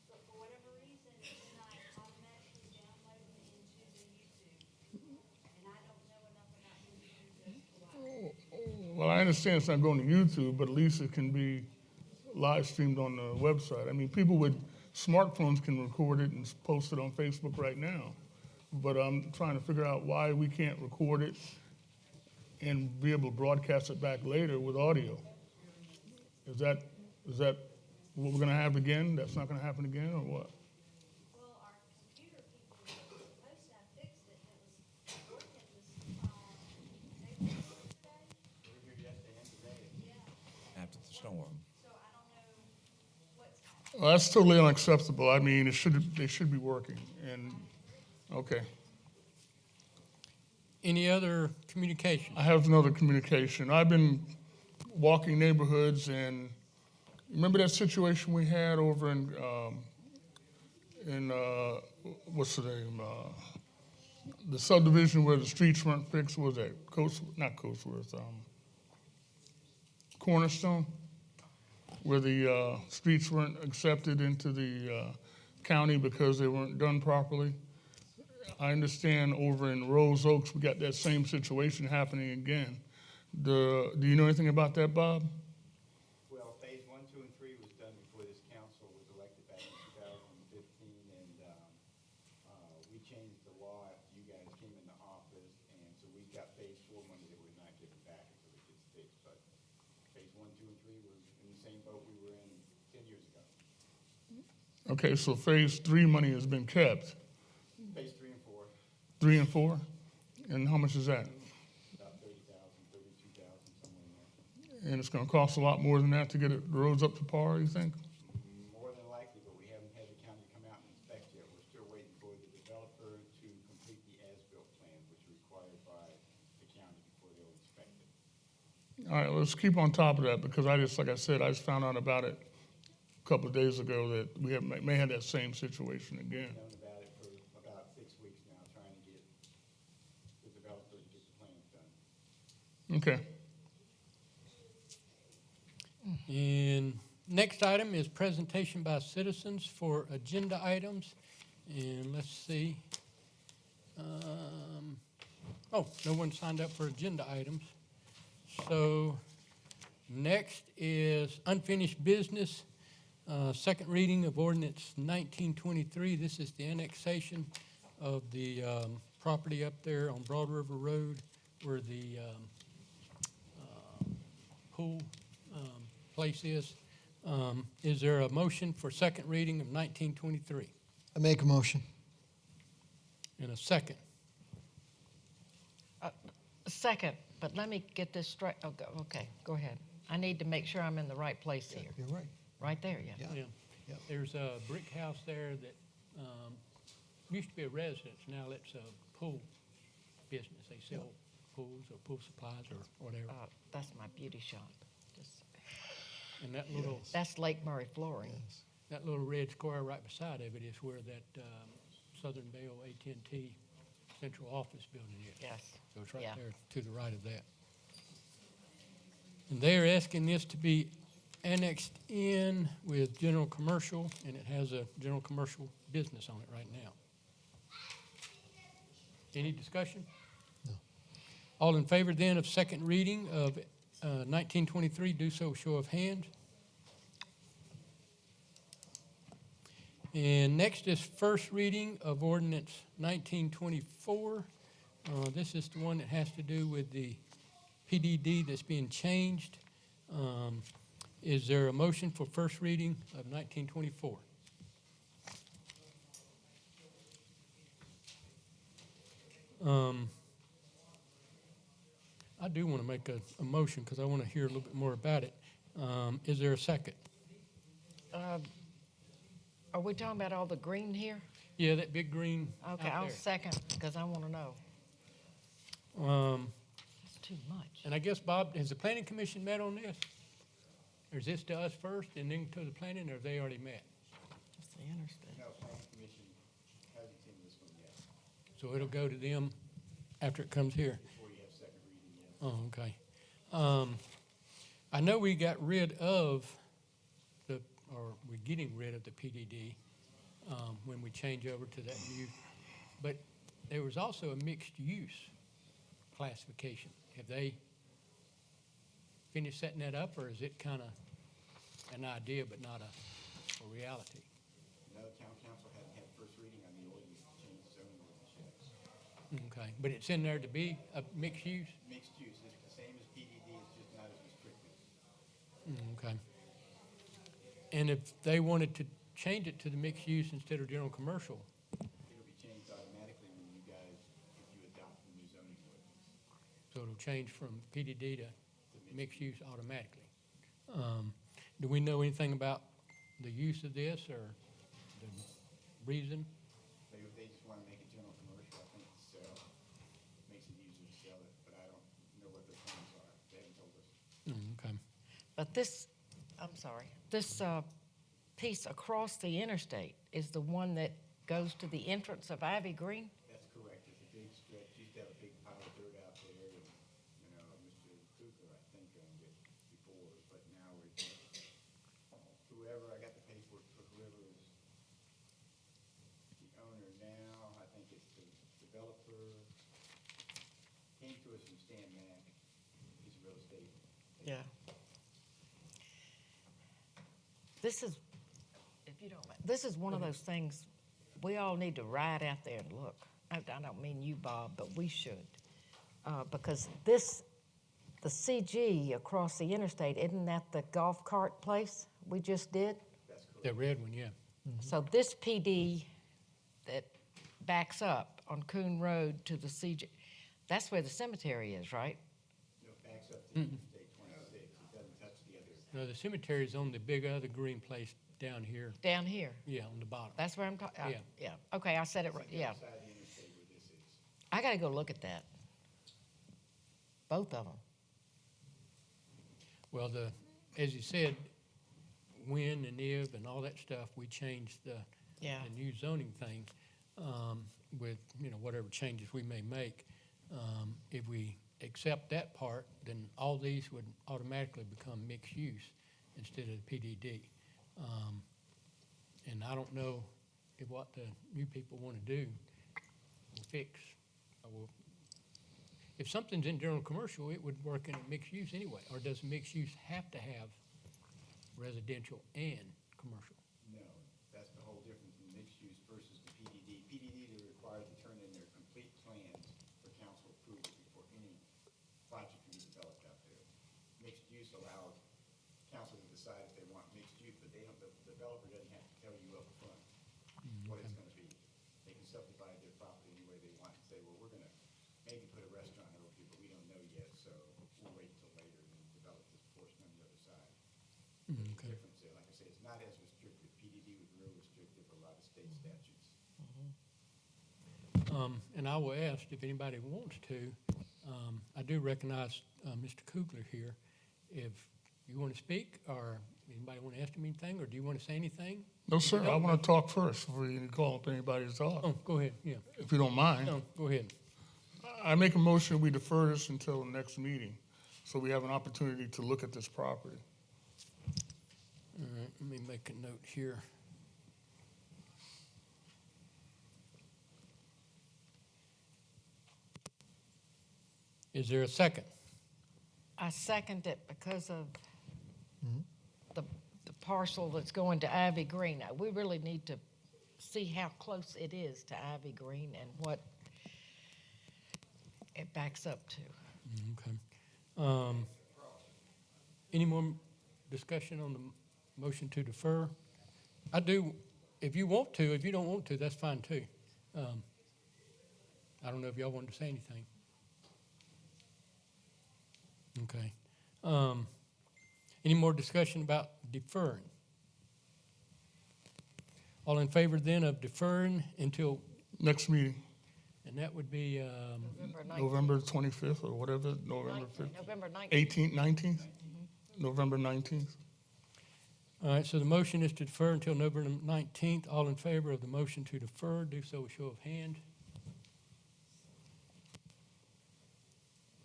But for whatever reason, it's not automatically downloading into the YouTube. And I don't know enough about YouTube as to why. Well, I understand it's not going to YouTube, but at least it can be live streamed on the website. I mean, people with smartphones can record it and post it on Facebook right now. But I'm trying to figure out why we can't record it and be able to broadcast it back later with audio. Is that what we're going to have again? That's not going to happen again, or what? Well, our computer people were supposed to have fixed it. It was working this, they were here yesterday. After the storm. So I don't know what's Well, that's totally unacceptable. I mean, they should be working. And okay, Any other communication? I have another communication. I've been walking neighborhoods, and remember that situation we had over in what's the name? The subdivision where the streets weren't fixed. What was that not Coastworth? Cornerstone, where the streets weren't accepted into the county because they weren't done properly. I understand over in Rose Oaks, we got that same situation happening again. Do you know anything about that, Bob? Well, phase 1, 2, and 3 was done before this council was elected back in 2015, and we changed the law after you guys came into office, and so we've got phase 4 money that we're not giving back until it gets fixed. But phase 1, 2, and 3 was in the same boat we were in 10 years ago. Okay, so phase 3 money has been kept. Phase 3 and 4, 3 and 4? And how much is that? about 30,000, 32,000, somewhere in there. And it's gonna cost a lot more than that to get the roads up to par, you think? More than likely, but we haven't had the county come out and inspect yet. We're still waiting for the developer to complete the as-built plan, which is required by the county before they'll inspect it. All right, let's keep on top of that, because like I said, I just found out about it a couple of days ago that we may have that same situation again. Known about it for about 6 weeks now, trying to get the developer to get the plans done. Okay. And next item is presentation by citizens for agenda items. And let's see. Oh, no one signed up for agenda items. So next is unfinished business. Second reading of ordinance 1923. This is the annexation of the property up there on Broad River Road where the pool place is. Is there a motion for second reading of 1923? I make a motion. And a second. Second, but let me get this straight. Oh, okay, go ahead. I need to make sure I'm in the right place here. You're right. Right there, yeah. Yeah. Yeah. Yep. There's a brick house there that used to be a residence. Now it's a pool business. They sell pools or pool supplies or whatever. That's my beauty shop. Just- And that little That's Lake Murray flooring. Yes. that little red square right beside of it is where that Southern Bell AT&T central office building is. Yes. So it's right Yeah. there to the right of that. And they're asking this to be annexed in with general commercial, and it has a general commercial business on it right now. Any discussion? No. All in favor then of second reading of 1923, do so show of hands. And next is first reading of ordinance 1924. This is the one that has to do with the PDD that's being changed. Is there a motion for first reading of 1924? I do want to make a motion because I want to hear a little bit more about it. Is there a second? Are we talking about all the green here? Yeah, that big green Okay, out I'll there. second, because I want to know. That's too much. And I guess, Bob, has the planning commission met on this? Or is this to us first and then to the planning, or have they already met? That's the interstate. No, planning commission hasn't seen this one yet, So it'll go to them after it comes here? before you have second reading yet. Oh, okay. I know we got rid of we're getting rid of the PDD when we change over to that new, but there was also a mixed use classification. Have they finished setting that up, or is it kind of an idea but not a reality? No, town council hadn't had first reading on the ordinance to change the zoning ordinance yet. Okay, but it's in there to be a mixed use? Mixed use, it's the same as PDD, it's just not as restrictive. Okay. And if they wanted to change it to the mixed use instead of general commercial, It'll be changed automatically when you guys, if you adopt the new zoning ordinance. so it'll change from PDD to mixed use automatically. Do we know anything about the use of this or the reason? They just want to make it general commercial, I think, to sell, makes it easier to sell it, but I don't know what their plans are, they haven't told us. Okay. But this, I'm sorry, this piece across the interstate is the one that goes to the entrance of Ivy Green? That's correct, it's a big stretch, used to have a big pile of dirt out there, and, Mr. Cooper, I think, owned it before, but now whoever, I got the paperwork for whoever is the owner now, I think it's the developer, came to us from Stan Mack, he's a real estate. Yeah. This is, if you don't mind, this is one of those things, we all need to ride out there and look. I don't mean you, Bob, but we should. Because this, the CG across the interstate, isn't that the golf cart place we just did? The red one, yeah. So this PD that backs up on Coon Road to the CG, that's where the cemetery is, right? No, it backs up to Interstate 26, it doesn't touch the other. No, the cemetery's on the big other green place down here. Down here. Yeah, on the bottom. That's where I'm talking, Yeah. yeah. Okay, I said it right, yeah. Side of the interstate where this is. I gotta go look at that. Both of them. Well, as you said, when and if and all that stuff, we changed the new zoning thing with, whatever changes we may make. If we accept that part, then all these would automatically become mixed use instead of the PDD. And I don't know if what the new people want to do will fix. If something's in general commercial, it would work in a mixed use anyway. Or does mixed use have to have residential and commercial? No, that's the whole difference in mixed use versus the PDD. PDD, they're required to turn in their complete plans for council approval before any project can be developed out there. Mixed use allows council to decide if they want mixed use, but the developer doesn't have to tell you up front what it's gonna be. They can subdivide their property any way they want and say, well, we're gonna maybe put a restaurant over here, but we don't know yet, so we'll wait until later and develop this portion on the other side. There's a difference there. Like I say, it's not as restrictive. PDD was real restrictive for a lot of state statutes. And I will ask if anybody wants to. I do recognize Mr. Kugler here. If you want to speak, or anybody want to ask him anything, or do you want to say anything? No, sir, I want to talk first before you call up anybody to talk, Oh, go ahead, yeah. if you don't mind. No, go ahead. I make a motion, we defer this until the next meeting, so we have an opportunity to look at this property. All right, let me make a note here. Is there a second? I second it because of the parcel that's going to Ivy Green. Now, we really need to see how close it is to Ivy Green and what it backs up to. Okay. Any more discussion on the motion to defer? I do, if you want to. If you don't want to, that's fine too. I don't know if y'all wanted to say anything. Okay. Any more discussion about deferring? All in favor then of deferring until, Next meeting, and that would be, November 19th. November 25th or whatever, November 5th, November 19th. 18th, 19th? November 19th. all right, so the motion is to defer until November 19th. All in favor of the motion to defer, do so with show of hand.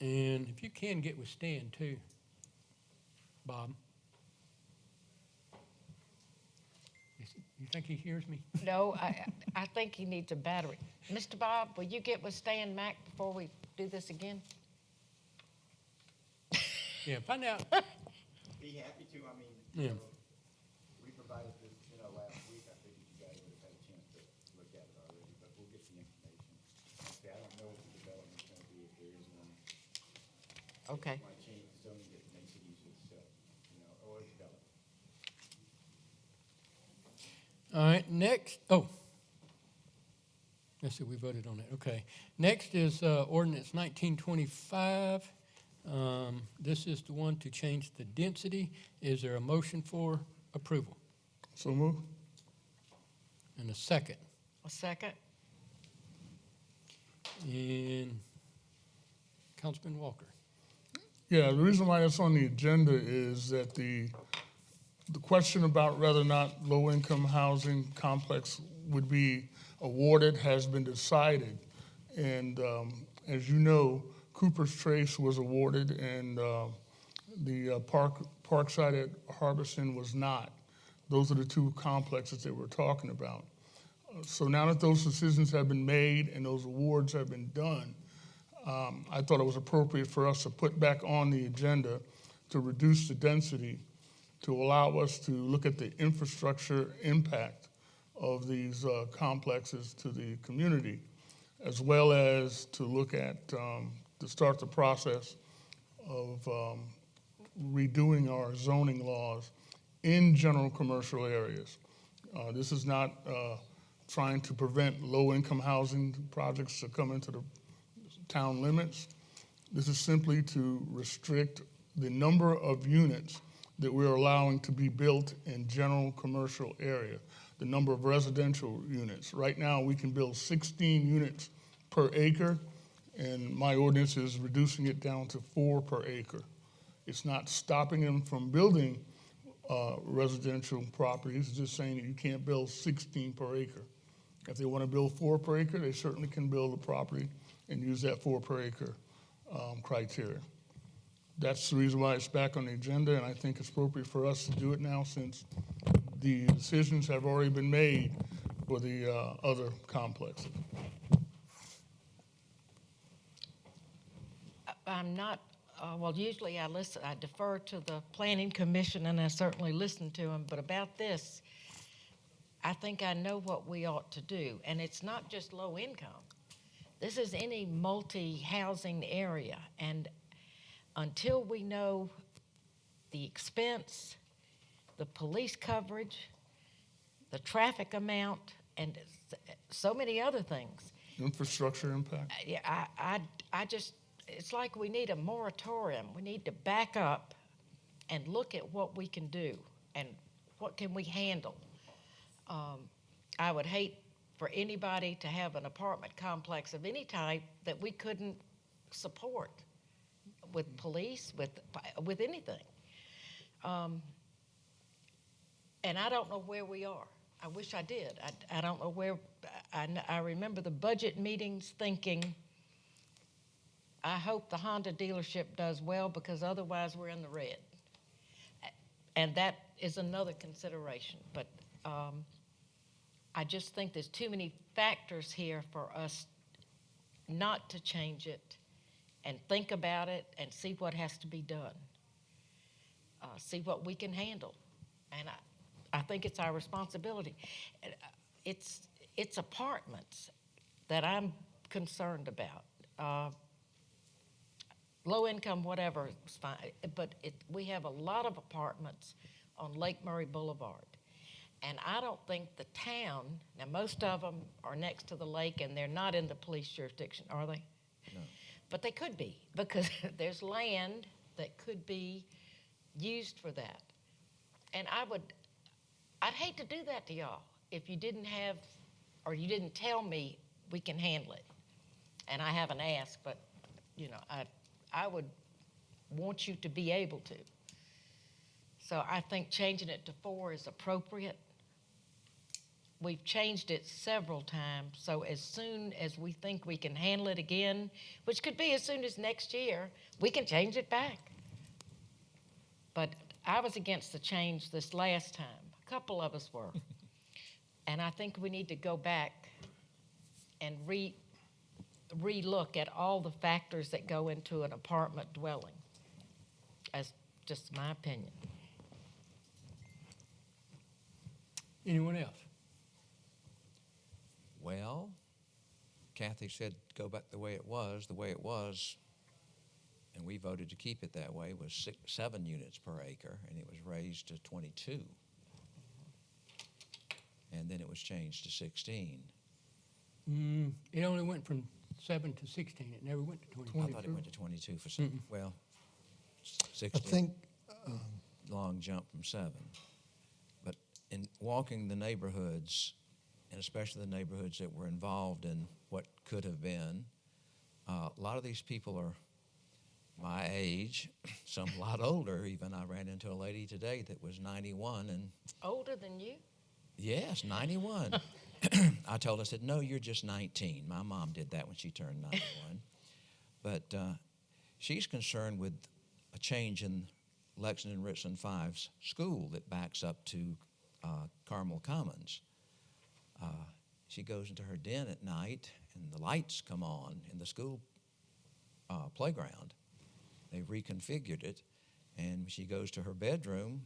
And if you can get with Stan too, Bob. You think he hears me? No, I think he needs a battery. Mr. Bob, will you get with Stan Mack before we do this again? Yeah, find out. Be happy to, I mean, Yeah. we provided this, last week, I figured you guys would have had a chance to look at it already, but we'll get the information. Okay, I don't know what the development's gonna be, if there is one. Okay. Might change the zoning, that makes it easier to sell, or develop. All right, next, oh. Let's see, we voted on it, okay. Next is ordinance 1925. This is the one to change the density. Is there a motion for approval? So move. And a second? A second? And Councilman Walker. Yeah, the reason why it's on the agenda is that the question about whether or not low-income housing complex would be awarded has been decided. And as you know, Cooper's Trace was awarded and the Parkside at Harbison was not. Those are the two complexes that we're talking about. So now that those decisions have been made and those awards have been done, I thought it was appropriate for us to put back on the agenda to reduce the density, to allow us to look at the infrastructure impact of these complexes to the community, as well as to look at, to start the process of redoing our zoning laws in general commercial areas. This is not trying to prevent low-income housing projects to come into the town limits. This is simply to restrict the number of units that we're allowing to be built in general commercial area, the number of residential units. Right now, we can build 16 units per acre, and my ordinance is reducing it down to 4 per acre. It's not stopping them from building residential properties, it's just saying that you can't build 16 per acre. If they want to build 4 per acre, they certainly can build a property and use that 4 per acre criteria. That's the reason why it's back on the agenda, and I think it's appropriate for us to do it now since the decisions have already been made for the other complexes. I'm not, well, usually I defer to the Planning Commission, and I certainly listen to them, but about this, I think I know what we ought to do, and it's not just low income. This is any multi-housing area, and until we know the expense, the police coverage, the traffic amount, and so many other things. Infrastructure impact? Yeah, I just, it's like we need a moratorium. We need to back up and look at what we can do and what can we handle. I would hate for anybody to have an apartment complex of any type that we couldn't support with police, with anything. And I don't know where we are. I wish I did. I don't know where. I remember the budget meetings thinking, I hope the Honda dealership does well because otherwise we're in the red. And that is another consideration. But I just think there's too many factors here for us not to change it and think about it and see what has to be done. See what we can handle. And I think it's our responsibility. It's apartments that I'm concerned about. Low income, whatever, is fine. But we have a lot of apartments on Lake Murray Boulevard. And I don't think the town, now most of them are next to the lake and they're not in the police jurisdiction, are they? No. But they could be, because there's land that could be used for that. And I'd hate to do that to y'all if you didn't have, or you didn't tell me we can handle it. And I haven't asked, but, you know, I would want you to be able to. So I think changing it to 4 is appropriate. We've changed it several times, so as soon as we think we can handle it again, which could be as soon as next year, we can change it back. But I was against the change this last time. A couple of us were. And I think we need to go back and re-look at all the factors that go into an apartment dwelling. That's just my opinion. Anyone else? Well, Kathy said go back the way it was. The way it was, and we voted to keep it that way, was 7 units per acre, and it was raised to 22. And then it was changed to 16. It only went from 7 to 16. It never went to 22. I thought it went to 22 for some. Well, I 16. think, Long jump from 7. But in walking the neighborhoods, and especially the neighborhoods that were involved in what could have been, a lot of these people are my age, some a lot older even. I ran into a lady today that was 91 and... Older than you? Yes, 91. I told her, I said, no, you're just 19. My mom did that when she turned 91. But she's concerned with a change in Lexington Richland 5's school that backs up to Carmel Commons. She goes into her den at night, and the lights come on in the school playground. They reconfigured it, and when she goes to her bedroom,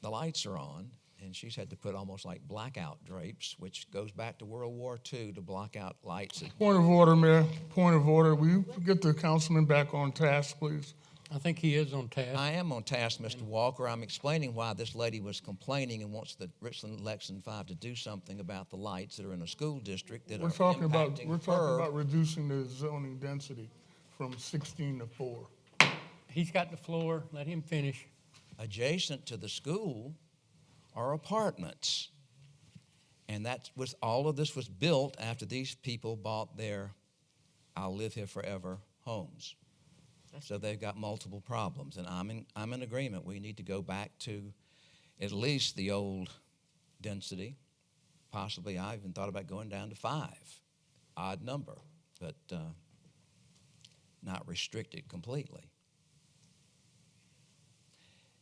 the lights are on, and she's had to put almost like blackout drapes, which goes back to World War II to block out lights. Point of order, Mayor. Point of order. Will you get the councilman back on task, please? I think he is on task. I am on task, Mr. Walker. I'm explaining why this lady was complaining and wants the Richland Lexington 5 to do something about the lights that are in a school district that We're are talking impacting her. about reducing the zoning density from 16 to 4. He's got the floor. Let him finish. Adjacent to the school are apartments. And all of this was built after these people bought their I'll live here forever homes. So they've got multiple problems, and I'm in agreement. We need to go back to at least the old density. Possibly, I even thought about going down to 5, odd number, but not restricted completely.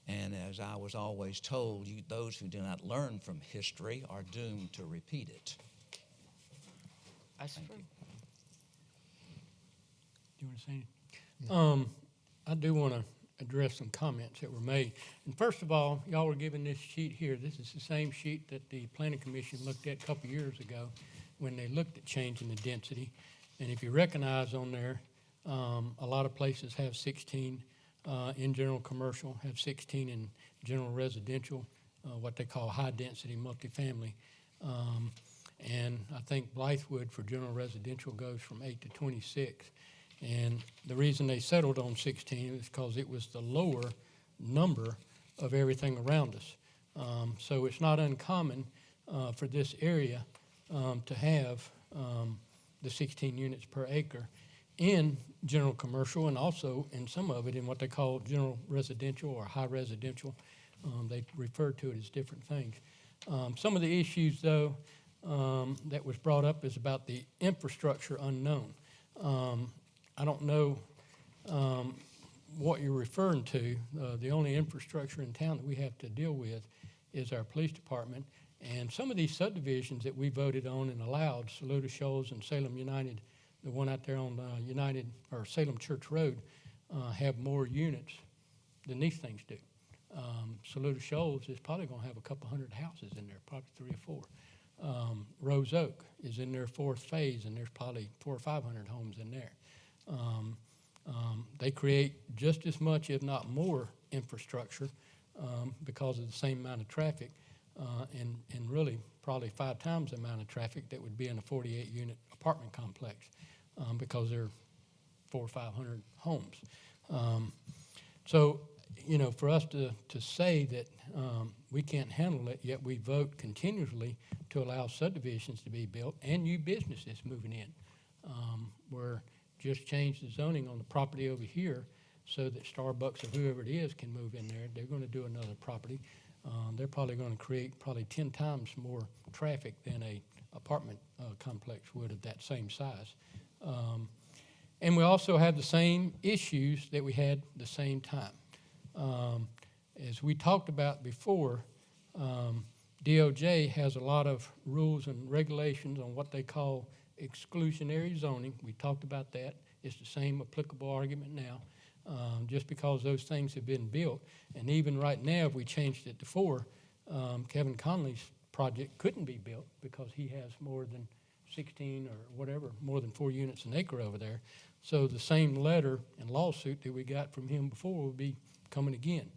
And as I was always told, those who do not learn from history are doomed to repeat it. That's true. Do you want to say anything? I do want to address some comments that were made. And first of all, y'all were given this sheet here. This is the same sheet that the Planning Commission looked at a couple years ago when they looked at changing the density. And if you recognize on there, a lot of places have 16 in general commercial, have 16 in general residential, what they call high-density multifamily. And I think Blythewood for general residential goes from 8 to 26. And the reason they settled on 16 is because it was the lower number of everything around us. So it's not uncommon for this area to have the 16 units per acre in general commercial, and also in some of it in what they call general residential or high residential. They refer to it as different things. Some of the issues, though, that was brought up is about the infrastructure unknown. I don't know what you're referring to. The only infrastructure in town that we have to deal with is our police department. And some of these subdivisions that we voted on and allowed, Saluda Shoals and Salem United, the one out there on United or Salem Church Road, have more units than these things do. Saluda Shoals is probably going to have a couple hundred houses in there, probably 3 or 4. Rose Oak is in their 4th phase, and there's probably 400 or 500 homes in there. They create just as much, if not more, infrastructure because of the same amount of traffic. and really probably 5 times the amount of traffic that would be in a 48-unit apartment complex, because there are 400 or 500 homes. So, you know, for us to say that we can't handle it, yet we vote continuously to allow subdivisions to be built and new businesses moving in. We're just changed the zoning on the property over here so that Starbucks or whoever it is can move in there. They're going to do another property. They're probably going to create probably 10 times more traffic than a apartment complex would of that same size. And we also have the same issues that we had the same time. As we talked about before, DOJ has a lot of rules and regulations on what they call exclusionary zoning. We talked about that. It's the same applicable argument now. Just because those things have been built, and even right now, if we changed it to 4, Kevin Conley's project couldn't be built because he has more than 16 or whatever, more than 4 units an acre over there. So the same letter and lawsuit that we got from him before will be coming again,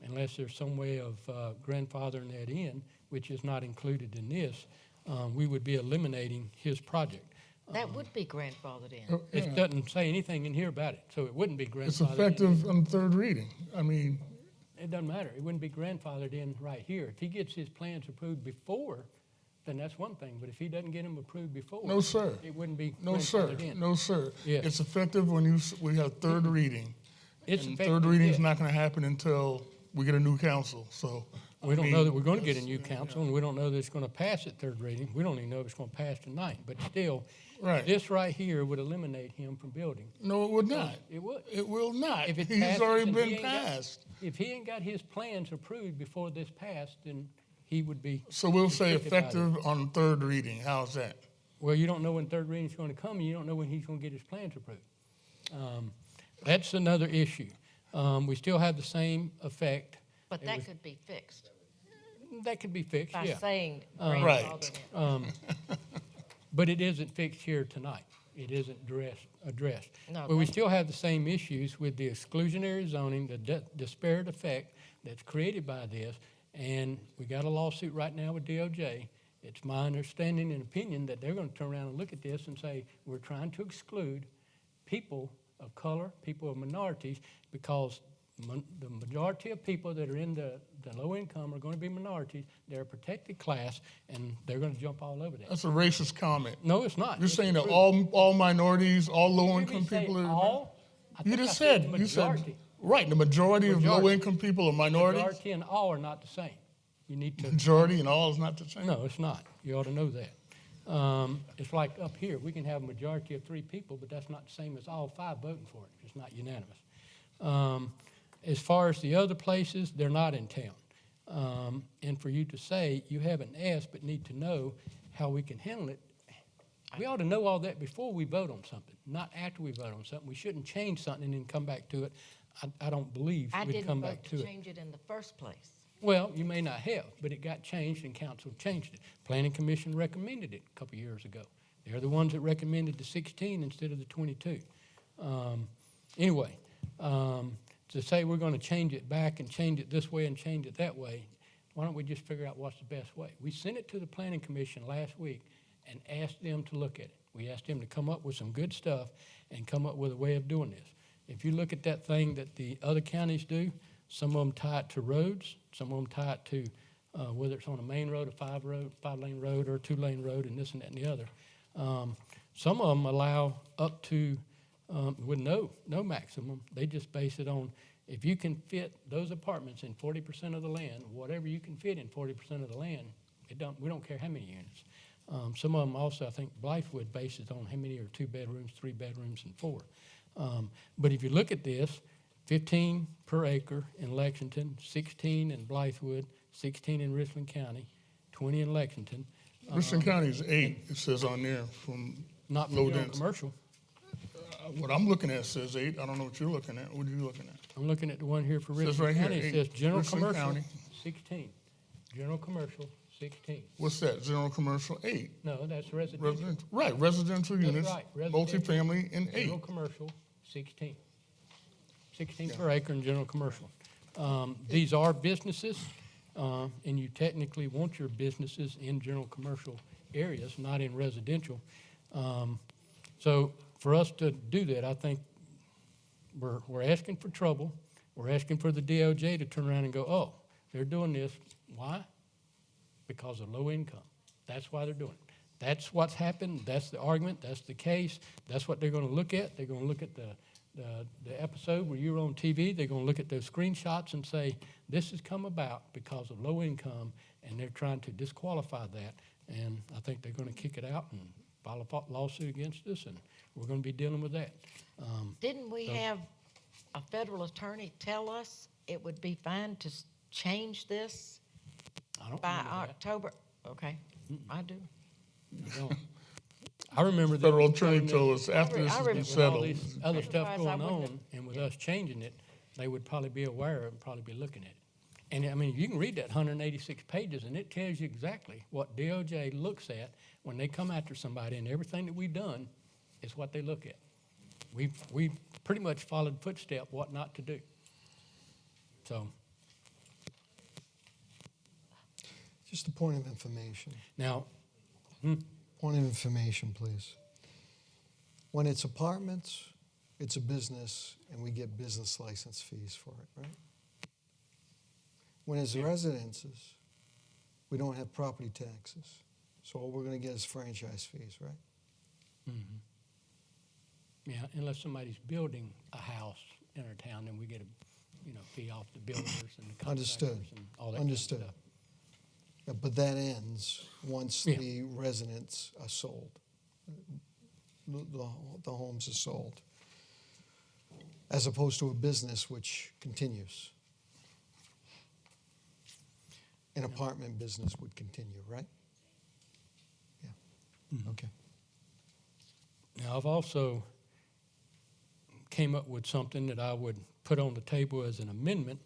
unless there's some way of grandfathering that in, which is not included in this. We would be eliminating his project. That would be grandfathered in. It doesn't say anything in here about it, so it wouldn't be grandfathered in. It's effective on third reading. I mean, It doesn't matter. It wouldn't be grandfathered in right here. If he gets his plans approved before, then that's one thing. But if he doesn't get them approved before, no, sir. it wouldn't be No, sir. grandfathered in. No, sir. Yes. It's effective when we have third reading. It's And effective, third reading is yes. not going to happen until we get a new council. So We don't I know mean, that we're going to get a new council, and we don't know that it's going to pass at third reading. We don't even know if it's going to pass tonight. But still, Right. this right here would eliminate him from building. No, it would not. It would. It will not. If it He's passes already and he been ain't got- passed. If he ain't got his plans approved before this passed, then he would be. So we'll say restricted by effective that. on third reading. How's that? Well, you don't know when third reading's going to come, and you don't know when he's going to get his plans approved. That's another issue. We still have the same effect. But It that was- could be fixed That could be fixed, by yeah. saying Right. grandfathered in. But it isn't fixed here tonight. It isn't addressed. No, But we that's- still have the same issues with the exclusionary zoning, the disparate effect that's created by this. And we got a lawsuit right now with DOJ. It's my understanding and opinion that they're going to turn around and look at this and say, we're trying to exclude people of color, people of minorities, because the majority of people that are in the low income are going to be minorities. They're a protected class, and they're going to jump all over that. That's a racist comment. No, it's not. You're It's saying the that truth. all minorities, all low Did you income say people are. all? I You think just I said, majority. right, the majority of Majority. low income people are minorities. Majority and all are not the same. You need to. Majority and all is not the same. No, it's not. You ought to know that. It's like up here, we can have a majority of 3 people, but that's not the same as all 5 voting for it. It's not unanimous. As far as the other places, they're not in town. And for you to say you haven't asked but need to know how we can handle it, we ought to know all that before we vote on something, not after we vote on something. We shouldn't change something and then come back to it. I don't believe I we'd didn't come vote back to to it. change it in the first place. Well, you may not have, but it got changed and council changed it. Planning Commission recommended it a couple years ago. They're the ones that recommended the 16 instead of the 22. Anyway, to say we're going to change it back and change it this way and change it that way, why don't we just figure out what's the best way? We sent it to the Planning Commission last week and asked them to look at it. We asked them to come up with some good stuff and come up with a way of doing this. If you look at that thing that the other counties do, some of them tie it to roads, some of them tie it to whether it's on a main road, a 5-lane road, or a 2-lane road, and this and that and the other. Some of them allow up to, with no maximum. They just base it on if you can fit those apartments in 40% of the land, whatever you can fit in 40% of the land, we don't care how many units. Some of them also, I think Blythewood bases on how many are 2 bedrooms, 3 bedrooms, and 4. But if you look at this, 15 per acre in Lexington, 16 in Blythewood, 16 in Richland County, 20 in Lexington. Richland County is 8, it says on there, from Not low for general density. commercial. What I'm looking at says 8. I don't know what you're looking at. What are you looking at? I'm looking at the one here for Says Richland right here, County. It 8. says general Richland commercial, County. 16. General commercial, 16. What's that? General commercial, 8. No, that's residential. Residential, right, residential That's units, right, residential. multifamily, and 8. General commercial, 16. 16 per acre in general commercial. These are businesses. and you technically want your businesses in general commercial areas, not in residential. So for us to do that, I think we're asking for trouble. We're asking for the DOJ to turn around and go, oh, they're doing this. Why? Because of low income. That's why they're doing it. That's what's happened. That's the argument. That's the case. That's what they're going to look at. They're going to look at the episode where you were on TV. They're going to look at those screenshots and say, this has come about because of low income, and they're trying to disqualify that. And I think they're going to kick it out and file a lawsuit against us, and we're going to be dealing with that. Didn't we So- have a federal attorney tell us it would be fine to change this I don't by remember that. October? Okay, I do. I don't. I remember there Federal was a attorney time told that- us after I this has remember been with all settled. these other stuff Otherwise, I going wouldn't on, have- and with us changing it, they would probably be aware of it and probably be looking at it. And I mean, you can read that 186 pages, and it tells you exactly what DOJ looks at when they come after somebody, and everything that we've done is what they look at. We've pretty much followed footstep what not to do. So Just a point of information. now, Point of information, please. When it's apartments, it's a business, and we get business license fees for it, right? When it's residences, we don't have property taxes. So all we're going to get is franchise fees, right? yeah, unless somebody's building a house in our town, then we get a fee off the builders and the Understood. contractors and all that Understood. kind of stuff. Yeah, but that ends once Yeah. the residents are sold. The homes are sold. As opposed to a business which continues. An apartment business would continue, right? Yeah. Okay. Now, I've also came up with something that I would put on the table as an amendment,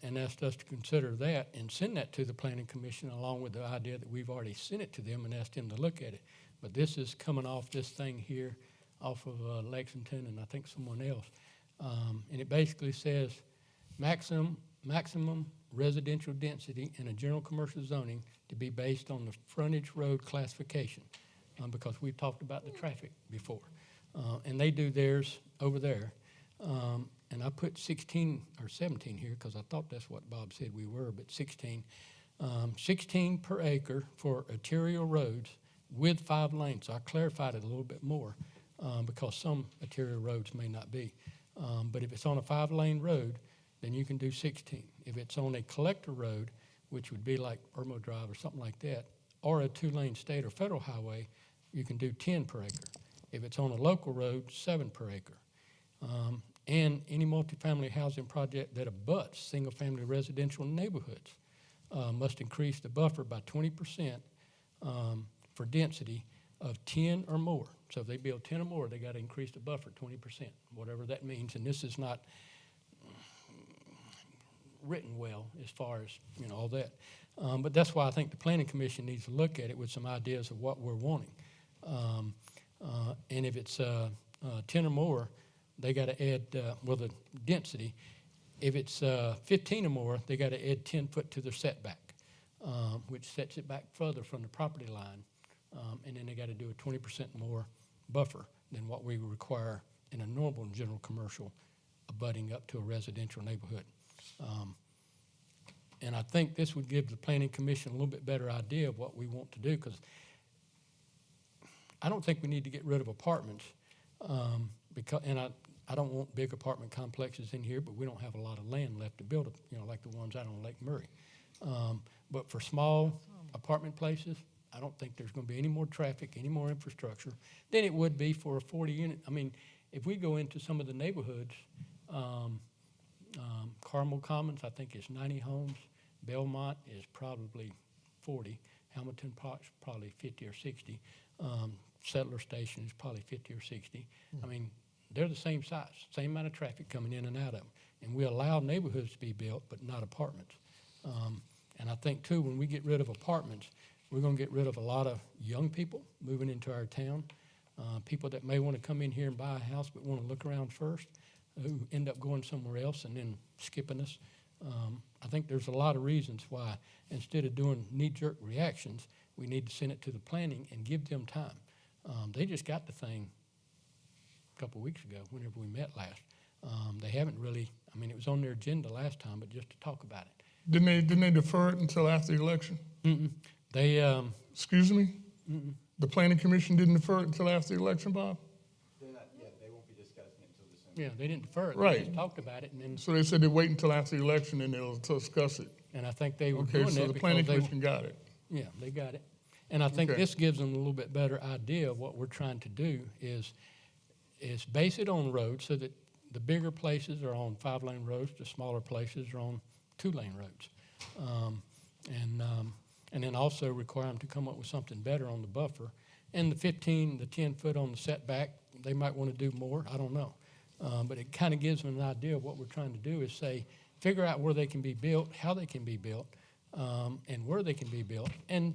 and asked us to consider that and send that to the Planning Commission, along with the idea that we've already sent it to them and asked them to look at it. But this is coming off this thing here, off of Lexington and I think someone else. And it basically says maximum residential density in a general commercial zoning to be based on the frontage road classification, because we've talked about the traffic before. And they do theirs over there. And I put 16 or 17 here because I thought that's what Bob said we were, but 16. 16 per acre for arterial roads with 5 lanes. So I clarified it a little bit more because some arterial roads may not be. But if it's on a 5-lane road, then you can do 16. If it's on a collector road, which would be like Irmo Drive or something like that, or a 2-lane state or federal highway, you can do 10 per acre. If it's on a local road, 7 per acre. And any multifamily housing project that abuts single-family residential neighborhoods must increase the buffer by 20% for density of 10 or more. So if they build 10 or more, they got to increase the buffer 20%, whatever that means. And this is not written well as far as all that. But that's why I think the Planning Commission needs to look at it with some ideas of what we're wanting. And if it's 10 or more, they got to add, the density. If it's 15 or more, they got to add 10 foot to their setback, which sets it back further from the property line. And then they got to do a 20% more buffer than what we require in a normal general commercial abutting up to a residential neighborhood. And I think this would give the Planning Commission a little bit better idea of what we want to do, because I don't think we need to get rid of apartments, and I don't want big apartment complexes in here, but we don't have a lot of land left to build, like the ones out on Lake Murray. But for small apartment places, I don't think there's going to be any more traffic, any more infrastructure than it would be for a 40-unit. I mean, if we go into some of the neighborhoods, Carmel Commons, I think is 90 homes. Belmont is probably 40. Hamilton Park's probably 50 or 60. Settler Station is probably 50 or 60. I mean, they're the same size, same amount of traffic coming in and out of them. And we allow neighborhoods to be built, but not apartments. And I think, too, when we get rid of apartments, we're going to get rid of a lot of young people moving into our town, people that may want to come in here and buy a house but want to look around first, who end up going somewhere else and then skipping us. I think there's a lot of reasons why, instead of doing knee-jerk reactions, we need to send it to the planning and give them time. They just got the thing a couple weeks ago, whenever we met last. They haven't really, I mean, it was on their agenda last time, but just to talk about it. Didn't they defer it until after the election? They, Excuse me? The planning commission didn't defer it until after the election, Bob? They're not yet, they won't be discussing it until December. yeah, they didn't defer it. They Right. just talked about it, and then, So they said they wait until after the election and they'll discuss it. and I think they were Okay, doing so that the planning because they, commission got it. yeah, they got it. And I think Okay. this gives them a little bit better idea of what we're trying to do is base it on roads so that the bigger places are on 5-lane roads, the smaller places are on 2-lane roads. And then also require them to come up with something better on the buffer. And the 10 foot on the setback, they might want to do more, I don't know. But it kind of gives them an idea of what we're trying to do is say, figure out where they can be built, how they can be built, and where they can be built, and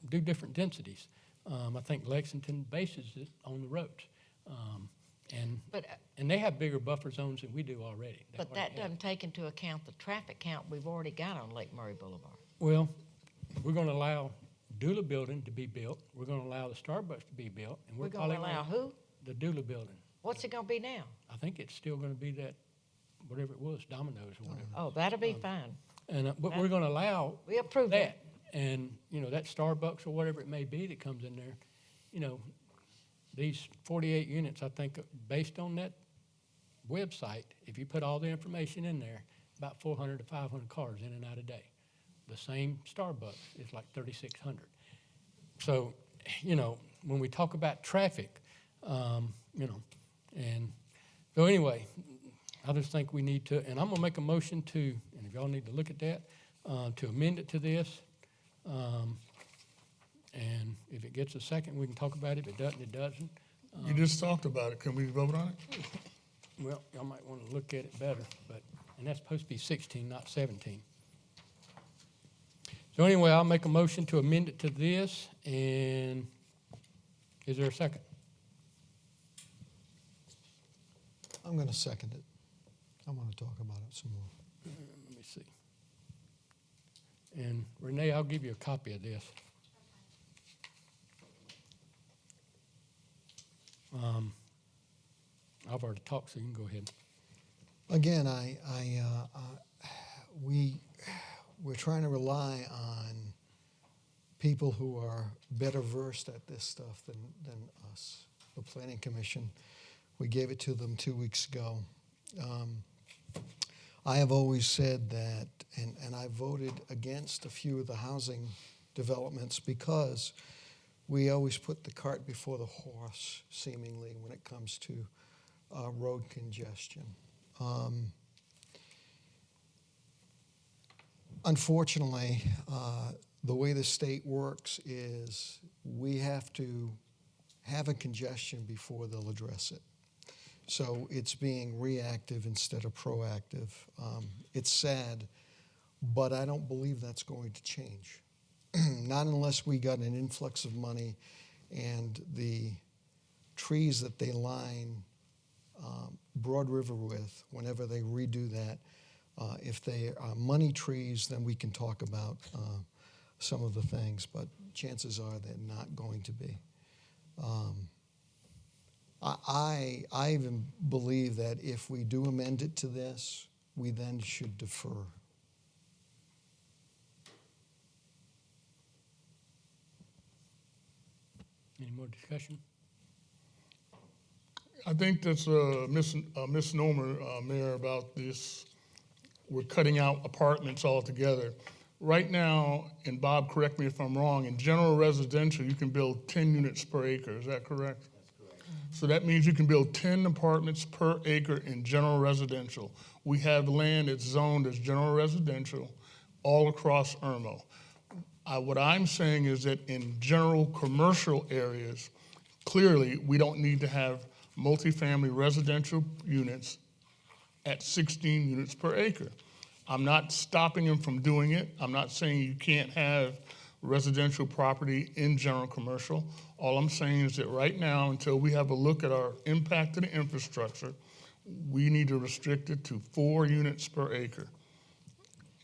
do different densities. I think Lexington bases it on the roads. But, And they have bigger buffer zones than we do already. They but already that have. doesn't take into account the traffic count we've already got on Lake Murray Boulevard. Well, we're going to allow Dula Building to be built. We're going to allow the Starbucks to be built. And We're gonna allow who? The Dula Building. What's it gonna be now? I think it's still going to be that, whatever it was, Domino's or whatever. Oh, that'll be fine. And, but we're going to allow We approve that. that. And, that Starbucks or whatever it may be that comes in there, these 48 units, I think, based on that website, if you put all the information in there, about 400 to 500 cars in and out a day. The same Starbucks is like 3,600. So, when we talk about traffic, and so anyway, I just think we need to, and I'm gonna make a motion to, and if y'all need to look at that, to amend it to this. And if it gets a second, we can talk about it. If it doesn't, it doesn't. You just talked about it. Can we vote on it? Well, y'all might want to look at it better, and that's supposed to be 16, not 17. So anyway, I'll make a motion to amend it to this, and is there a second? I'm going to second it. I want to talk about it some more. Let me see. And Renee, I'll give you a copy of this. I've already talked, so you can go ahead. Again, we're trying to rely on people who are better versed at this stuff than us. The Planning Commission, we gave it to them 2 weeks ago. I have always said that, and I voted against a few of the housing developments because we always put the cart before the horse, seemingly, when it comes to road congestion. Unfortunately, the way the state works is we have to have a congestion before they'll address it. So it's being reactive instead of proactive. It's sad, but I don't believe that's going to change. Not unless we got an influx of money and the trees that they line Broad River with, whenever they redo that, if they are money trees, then we can talk about some of the things, but chances are they're not going to be. I even believe that if we do amend it to this, we then should defer. Any more discussion? I think that's a misnomer, Mayor, about this. We're cutting out apartments altogether. Right now, and Bob, correct me if I'm wrong, in general residential, you can build 10 units per acre. Is that correct? That's correct. So that means you can build 10 apartments per acre in general residential. We have land that's zoned as general residential all across Irmo. What I'm saying is that in general commercial areas, clearly we don't need to have multifamily residential units at 16 units per acre. I'm not stopping them from doing it. I'm not saying you can't have residential property in general commercial. All I'm saying is that right now, until we have a look at our impact to the infrastructure, we need to restrict it to 4 units per acre.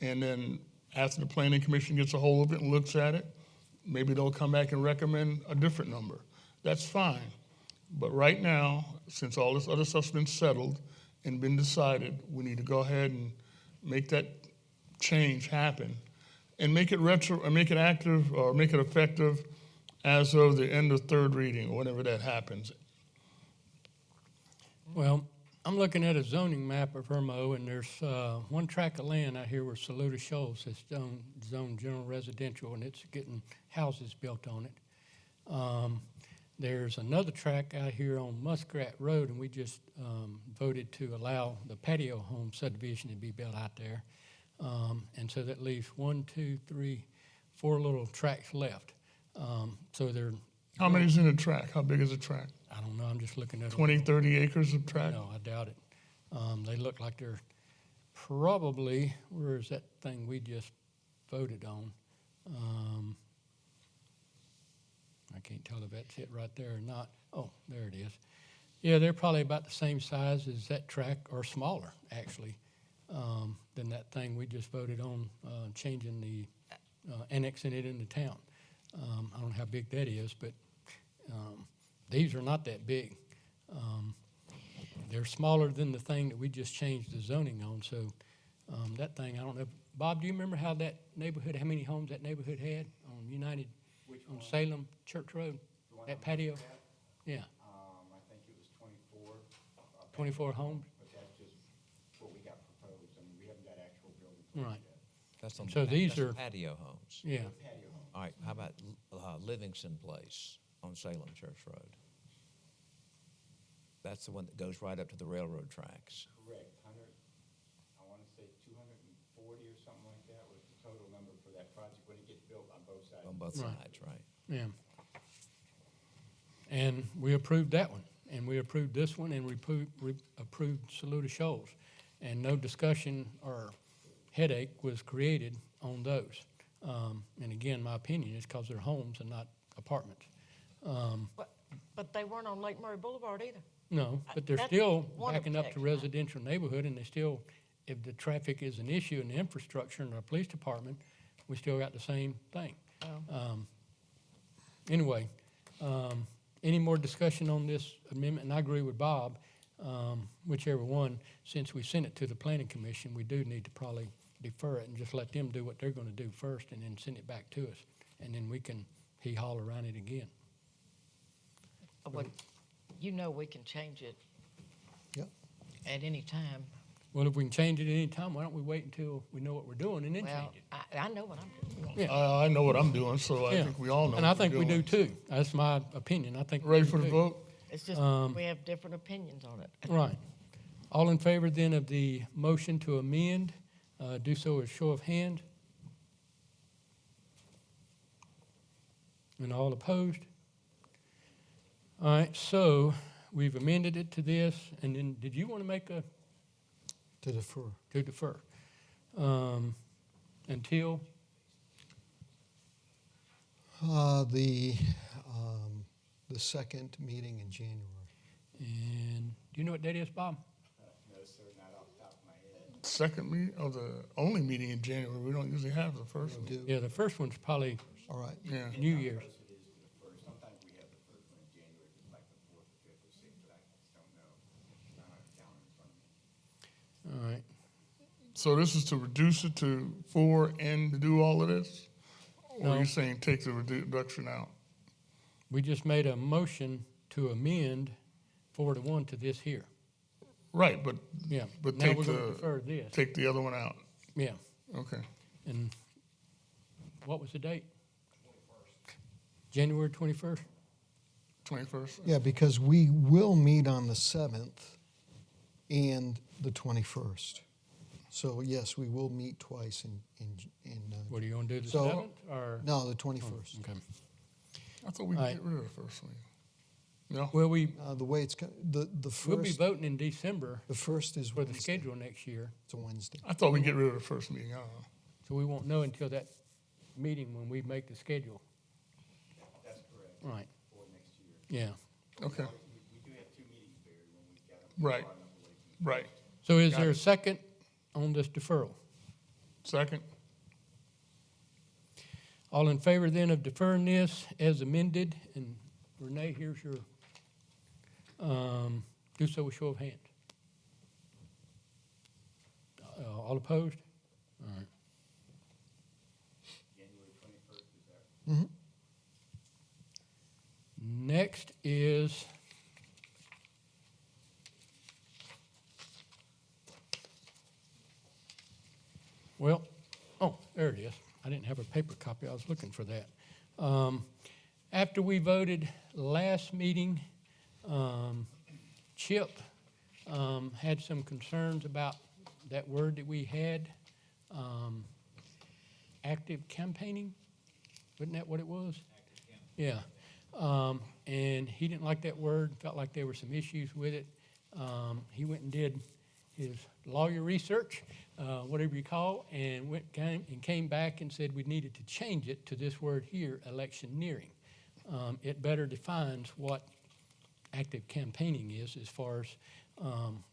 And then after the planning commission gets a hold of it and looks at it, maybe they'll come back and recommend a different number. That's fine. But right now, since all this other stuff's been settled and been decided, we need to go ahead and make that change happen and make it retro, or make it active, or make it effective as of the end of third reading, or whenever that happens. Well, I'm looking at a zoning map of Irmo, and there's one tract of land out here where Saluda Shoals is zoned general residential, and it's getting houses built on it. There's another tract out here on Muskrat Road, and we just voted to allow the patio home subdivision to be built out there. And so that leaves 1, 2, 3, 4 little tracts left. So they're, How many's in a tract? How big is a tract? I don't know, I'm just looking at 20, 30 acres of tract? No, I doubt it. They look like they're probably, where is that thing we just voted on? I can't tell if that's it right there or not. Oh, there it is. Yeah, they're probably about the same size as that tract, or smaller, actually, than that thing we just voted on, changing the, annexing it into town. I don't know how big that is, but these are not that big. They're smaller than the thing that we just changed the zoning on, so that thing, I don't know. Bob, do you remember how that neighborhood, how many homes that neighborhood had on United, on Salem Church Road, that patio? Yeah, I think it was 24. 24 homes? But that's just what we got proposed. I mean, we haven't got actual building plans Right. yet. That's on So these that's are- patio homes. Yeah. Patio home. All right, how about Livingston Place on Salem Church Road? That's the one that goes right up to the railroad tracks. Correct, 100, I want to say 240 or something like that was the total number for that project when it gets built on both sides. On both Right. sides, right? Yeah. And we approved that one, and we approved this one, and we approved Saluda Shoals. And no discussion or headache was created on those. And again, my opinion is because they're homes and not apartments. But they weren't on Lake Murray Boulevard either. No, but they're That's still one backing up to objection. residential neighborhood, and they still, if the traffic is an issue in the infrastructure in our police department, we still got the same thing. Anyway, any more discussion on this amendment? And I agree with Bob, whichever one, since we sent it to the planning commission, we do need to probably defer it and just let them do what they're gonna do first and then send it back to us. And then we can hee-haw around it again. But you know we can change it Yep. at any time. Well, if we can change it at any time, why don't we wait until we know what we're doing and then Well, change it? I know what I'm doing. Yeah. I know what I'm doing, so I Yeah. think we all know. And I what we're think we do doing. too. That's my opinion. I think. we Ready do for the too. vote? It's just, we have different opinions on it. Right. All in favor then of the motion to amend, do so as show of hand. And all opposed? All right, so we've amended it to this, and then, did you want to make a, To defer. to defer? Until, The second meeting in January. and do you know what that is, Bob? No, sir, not off the top of my head. Second meeting, or the only meeting in January. We don't usually have the first one. Do, Yeah, the first one's probably all right. Yeah. New Year's. It is to the first. Sometimes we have the first one in January, just like the 4th, or 5th, or 6th, but I just don't know. I don't have the calendar in front of me. All right. So this is to reduce it to 4 and to do all of this? Or are No. you saying take the reduction out? We just made a motion to amend 4-1 to this here. Right, but Yeah. But Now take we're gonna defer the, this. take the other one out. Yeah. Okay. And what was the date? January 21st? 21st? Yeah, because we will meet on the 7th and the 21st. So yes, we will meet twice in What are you gonna do, the So- 7th, or? no, the 21st. Okay. I thought we'd All right. get rid of the first one. No? Well, the The way it's, the we'll be first, voting in December the first is for the Wednesday. schedule next year, It's a Wednesday. I thought we'd get rid of the first meeting. I don't know. so we won't know until that meeting when we make the schedule. That's correct, Right, for next year. yeah. Okay, We do have 2 meetings, Barry, when we've got them Right. far enough away from right. So is Got there a it. second on this deferral? Second. All in favor then of deferring this as amended, and Renee, here's your, do so with show of hands. All opposed? All right. January 21st, is that? Next is well, oh, there it is. I didn't have a paper copy. I was looking for that. After we voted last meeting, Chip had some concerns about that word that we had, active campaigning. Wasn't that what it was? Yeah. And he didn't like that word, felt like there were some issues with it. He went and did his lawyer research, whatever you call, and came back and said we needed to change it to this word here, electioneering. It better defines what active campaigning is as far as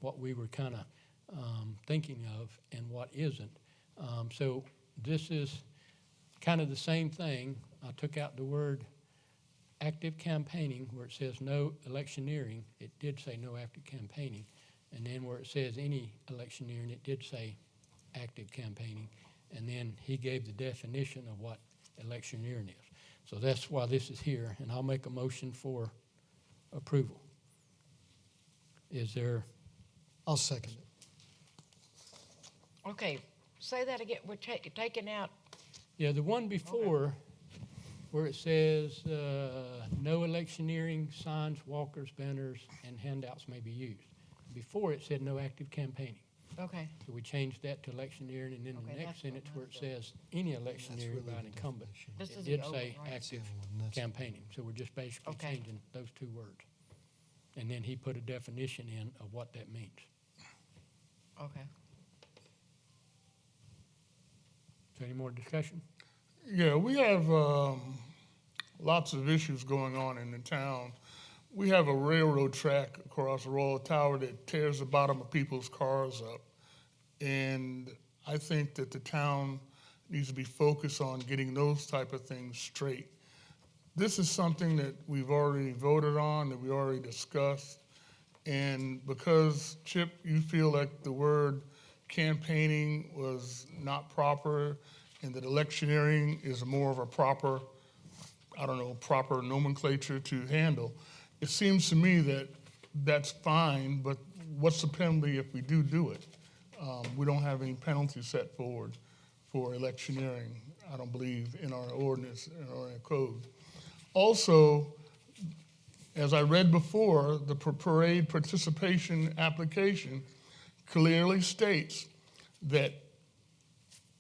what we were kind of thinking of and what isn't. So this is kind of the same thing. I took out the word active campaigning where it says no electioneering. It did say no active campaigning. And then where it says any electioneering, it did say active campaigning. And then he gave the definition of what electioneering is. So that's why this is here, and I'll make a motion for approval. Is there? I'll second it. Okay, say that again. We're taking out, Yeah, the one before where it says no electioneering, signs, walkers, banners, and handouts may be used. Before it said no active campaigning. okay. So we changed that to electioneering, and then Okay, the next that's what sentence where it mine says any electioneering by an incumbent. This It is did the say old one, right? active That's- campaigning, so we're just basically Okay. changing those two words. And then he put a definition in of what that means. Okay. Is there any more discussion? Yeah, we have lots of issues going on in the town. We have a railroad track across Royal Tower that tears the bottom of people's cars up. And I think that the town needs to be focused on getting those type of things straight. This is something that we've already voted on, that we already discussed. And because, Chip, you feel like the word campaigning was not proper and that electioneering is more of a proper, proper nomenclature to handle, it seems to me that that's fine, but what's the penalty if we do it? We don't have any penalty set forward for electioneering, I don't believe, in our ordinance or in our code. Also, as I read before, the parade participation application clearly states that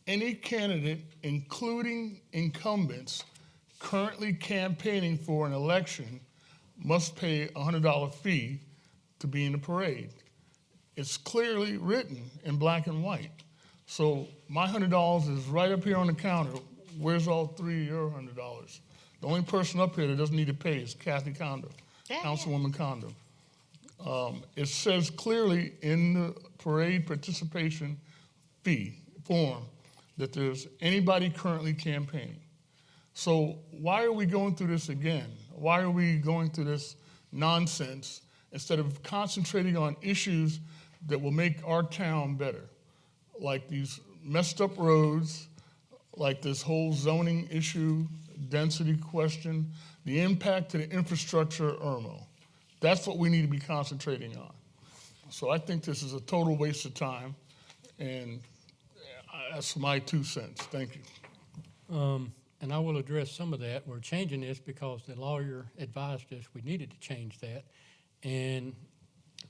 any candidate, including incumbents, currently campaigning for an election must pay a $100 fee to be in the parade. It's clearly written in black and white. So my $100 is right up here on the counter. Where's all three of your $100? The only person up here that doesn't need to pay is Kathy Condo, Councilwoman Condo. It says clearly in the parade participation fee form that there's anybody currently campaigning. So why are we going through this again? Why are we going through this nonsense instead of concentrating on issues that will make our town better? Like these messed up roads, like this whole zoning issue, density question, the impact to the infrastructure of Irmo. That's what we need to be concentrating on. So I think this is a total waste of time, and that's my 2 cents. Thank you. And I will address some of that. We're changing this because the lawyer advised us we needed to change that. And,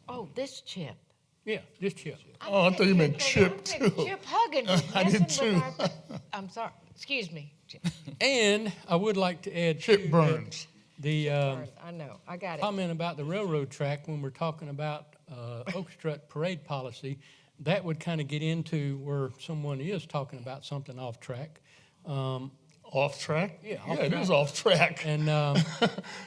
Oh, this Chip. yeah, this Chip. Oh, I thought you meant Chip, too. Chip hugging me, I did messing with too. I'm sorry, excuse me. Chip And I would like to add Chip too, Burns. the Burns. I know, I got it. comment about the railroad track when we're talking about Oak Strut parade policy. That would kind of get into where someone is talking about something off track. Off track? Yeah, off it track. is off track. And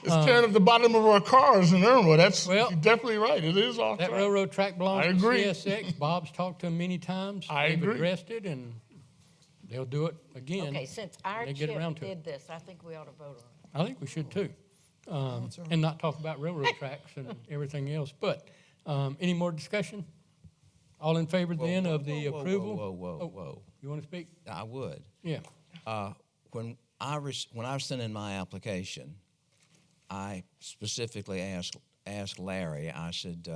It's tearing up the bottom of our cars in Irmo. That's Well, you're definitely right. It is off that track. railroad track belongs I to agree. CSX. Bob's talked to him many times. I They've agree. addressed it, and they'll do it again. Okay, since our they get chip around to it. did this, I think we ought to vote on it. I think we should too. That's all right. And not talk about railroad tracks and everything else. But any more discussion? All in favor then of the approval? Whoa. You want to speak? I would. Yeah. When I was sending my application, I specifically asked Larry, I said,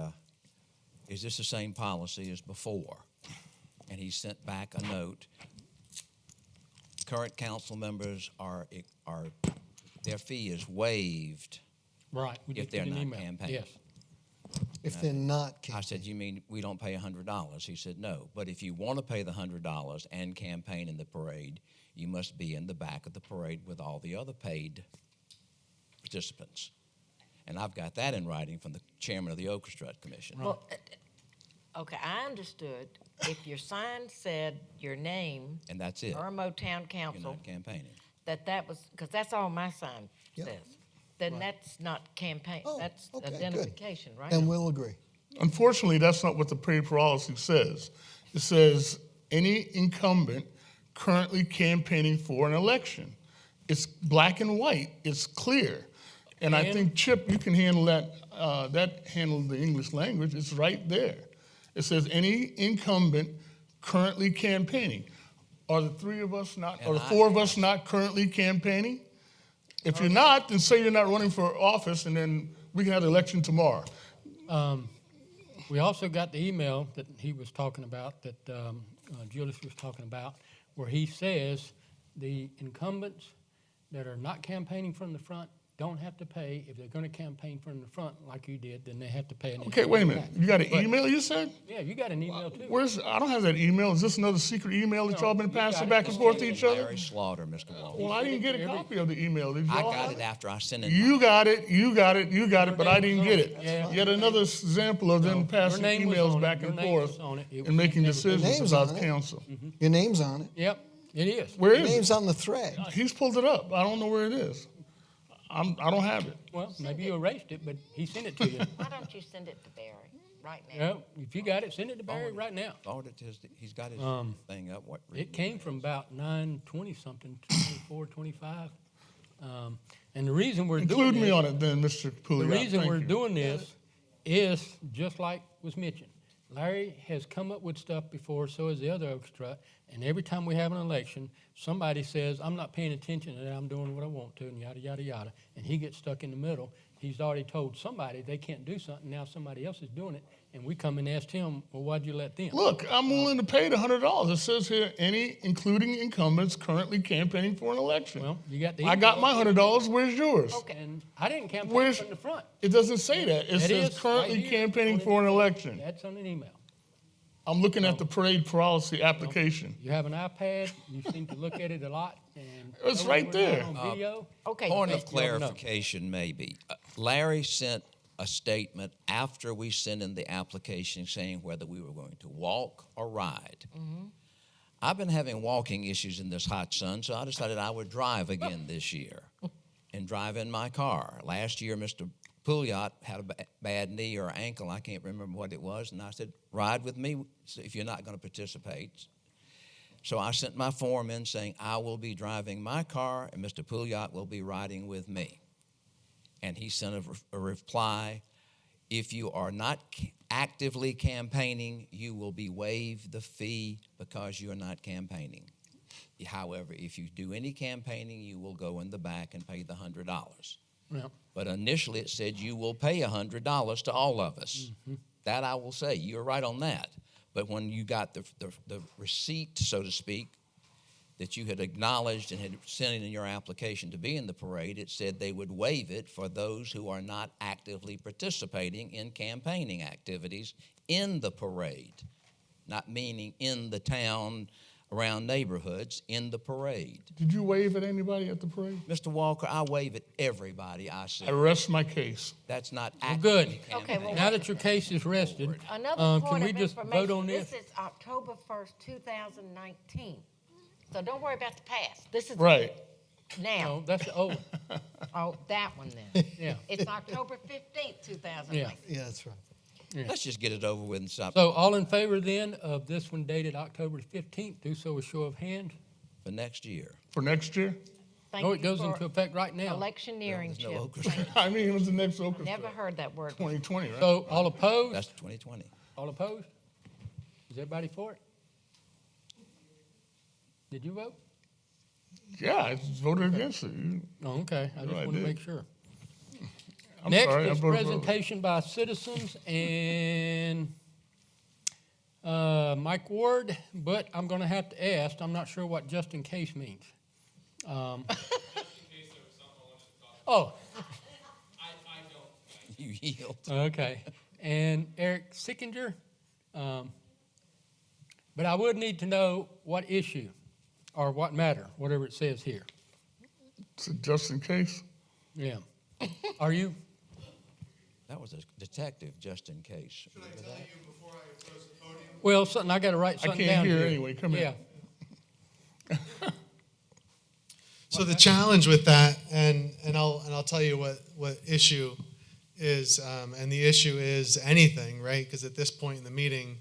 is this the same policy as before? And he sent back a note. Current council members their fee is waived Right. We if did get they're an not email. campaigning. Yes. If they're not I campaigning. said, you mean we don't pay $100? He said, no. But if you want to pay the $100 and campaign in the parade, you must be in the back of the parade with all the other paid participants. And I've got that in writing from the chairman of the Orchestra Commission. Well, okay, I understood if your sign said your name, And that's it. Irmo Town You're Council, not campaigning. that was, because that's all my sign Yep. says. Then that's not campaign, Oh, that's okay, good. identification, right? Then we'll agree. Unfortunately, that's not what the parade policy says. It says any incumbent currently campaigning for an election. It's black and white. It's clear. And I And- think, Chip, you can handle that, handle the English language. It's right there. It says any incumbent currently campaigning. Are the three of us not, or the four of us not currently campaigning? If you're not, then say you're not running for office, and then we can have the election tomorrow. We also got the email that he was talking about, that Julius was talking about, where he says the incumbents that are not campaigning from the front don't have to pay. If they're going to campaign from the front like you did, then they have to pay. Okay, wait a minute. You got an email, you said? Yeah, you got an email too. I don't have that email. Is this another secret email that No, y'all been you got passing it. back and forth to each other? Larry Slaughter, Mr. Walker. Well, I didn't get a Every- copy of the email. Did I y'all got have it it? after I sent it. You got it, but I didn't get it. Yeah. Yet another example of them Your passing name was emails on it. back Your and name was forth on it. It was and making never- decisions Name's about on it. council. Your name's on it. Yep, it is. Where Your is name's it? on the thread. He's pulled it up. I don't know where it is. I don't have it. Well, maybe you erased it, but he sent it to you. Why don't you send it to Barry right now? Well, if you got it, send it to Barry right now. Forward it to he's got his thing up. It came from about 9:20 something, 24, 25. And the reason we're doing Include me this- on it then, Mr. Pouliot. The reason Thank we're you. doing this is, just like was mentioned, Larry has come up with stuff before, so has the other orchestra, and every time we have an election, somebody says, I'm not paying attention to that, I'm doing what I want to, and yada, yada, yada, and he gets stuck in the middle. He's already told somebody they can't do something, now somebody else is doing it, and we come and ask him, well, why'd you let them? Look, I'm willing to pay the $100. It says here, including incumbents currently campaigning for an election. Well, you got the I got email. my $100. Where's yours? And I didn't campaign Where's- from the front. It doesn't say that. It That says is currently right here campaigning on for an election. That's on an email. I'm looking at the parade policy application. You have an iPad, you seem to look at it a lot, and. It's know right what's going there. on video. Okay. Point but- of clarification, maybe. Larry sent a statement after we sent in the application saying whether we were going to walk or ride. I've been having walking issues in this hot sun, so I decided I would drive again this year and drive in my car. Last year, Mr. Pouliot had a bad knee or ankle. I can't remember what it was, and I said, ride with me if you're not going to participate. So I sent my form in saying I will be driving my car and Mr. Pouliot will be riding with me. And he sent a reply, if you are not actively campaigning, you will be waived the fee because you're not campaigning. However, if you do any campaigning, you will go in the back and pay the $100. Well, But initially it said you will pay $100 to all of us. That I will say, you're right on that. But when you got the receipt, so to speak, that you had acknowledged and had sent in your application to be in the parade, it said they would waive it for those who are not actively participating in campaigning activities in the parade, not meaning in the town, around neighborhoods, in the parade. Did you wave at anybody at the parade? Mr. Walker, I wave at everybody I see. I rest my case. That's not well, actively good. Okay, campaigning. well, Now that your case is rested, Another can point we of just information. vote on this? This is October 1st, 2019. So don't worry about the past. This is Right. now. No, that's the old one. Oh, that one then. Yeah. It's October 15th, 2019. Yeah, that's right. Let's just get it over with and stop. So all in favor then of this one dated October 15th, do so with show of hands. For next year. For next year? Thank No, you it goes for into effect right now. electioneering, There's no Chip. orchestra. I mean, it was the next orchestra. Never heard that word. 2020, right? So all opposed? That's 2020. All opposed? Is everybody for it? Did you vote? Yeah, I voted against it. Oh, okay. I No, just I want to did. make sure. I'm Next sorry, I is voted for- presentation by citizens and Mike Ward, but I'm going to have to ask, I'm not sure what just in case means. Oh, You yield. okay. And Eric Sickinger. But I would need to know what issue or what matter, whatever it says here. So just in case. Yeah. Are you? That was a detective, just in case. Remember that? before I approach the podium? Well, something I got to write I something can't down hear here. anyway. Come here. Yeah. So the challenge with that, and I'll tell you what issue is, and the issue is anything, right? Because at this point in the meeting,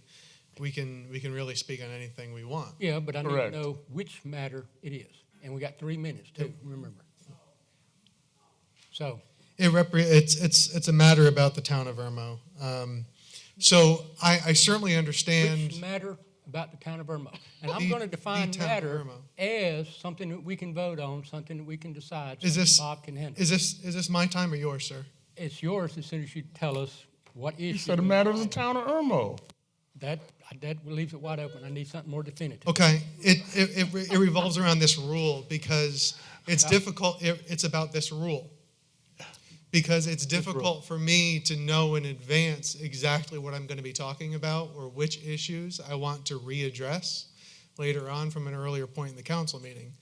we can really speak on anything we want. Yeah, but I need Correct. to know which matter it is. And we got 3 minutes too, remember. So, It's a matter about the town of Irmo. So I certainly understand. which matter about the town of Irmo? And I'm The- going to define the town of matter Irmo. as something that we can vote on, something that we can decide, Is something this Bob can handle. is this my time or yours, sir? It's yours as soon as you tell us what issue. You said it matters the town of Irmo. That leaves it wide open. I need something more definitive. Okay, it revolves around this rule because it's difficult. It's about this rule because it's difficult for me to know in advance exactly what I'm going to be talking about or which issues I want to readdress later on from an earlier point in the council meeting.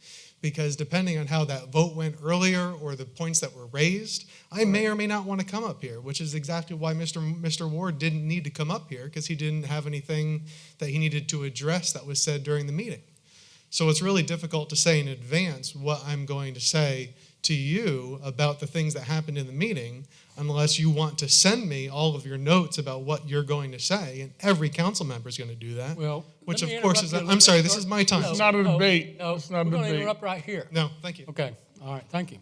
Because depending on how that vote went earlier or the points that were raised, I may or may not want to come up here, which is exactly why Mr. Ward didn't need to come up here because he didn't have anything that he needed to address that was said during the meeting. So it's really difficult to say in advance what I'm going to say to you about the things that happened in the meeting unless you want to send me all of your notes about what you're going to say, and every council member is going to do that. Well, which let me of course interrupt is, you a little I'm bit. sorry, this is my time. It's not a debate. No, It's not a we're going to debate. interrupt right here. No, thank you. Okay, all right, thank you.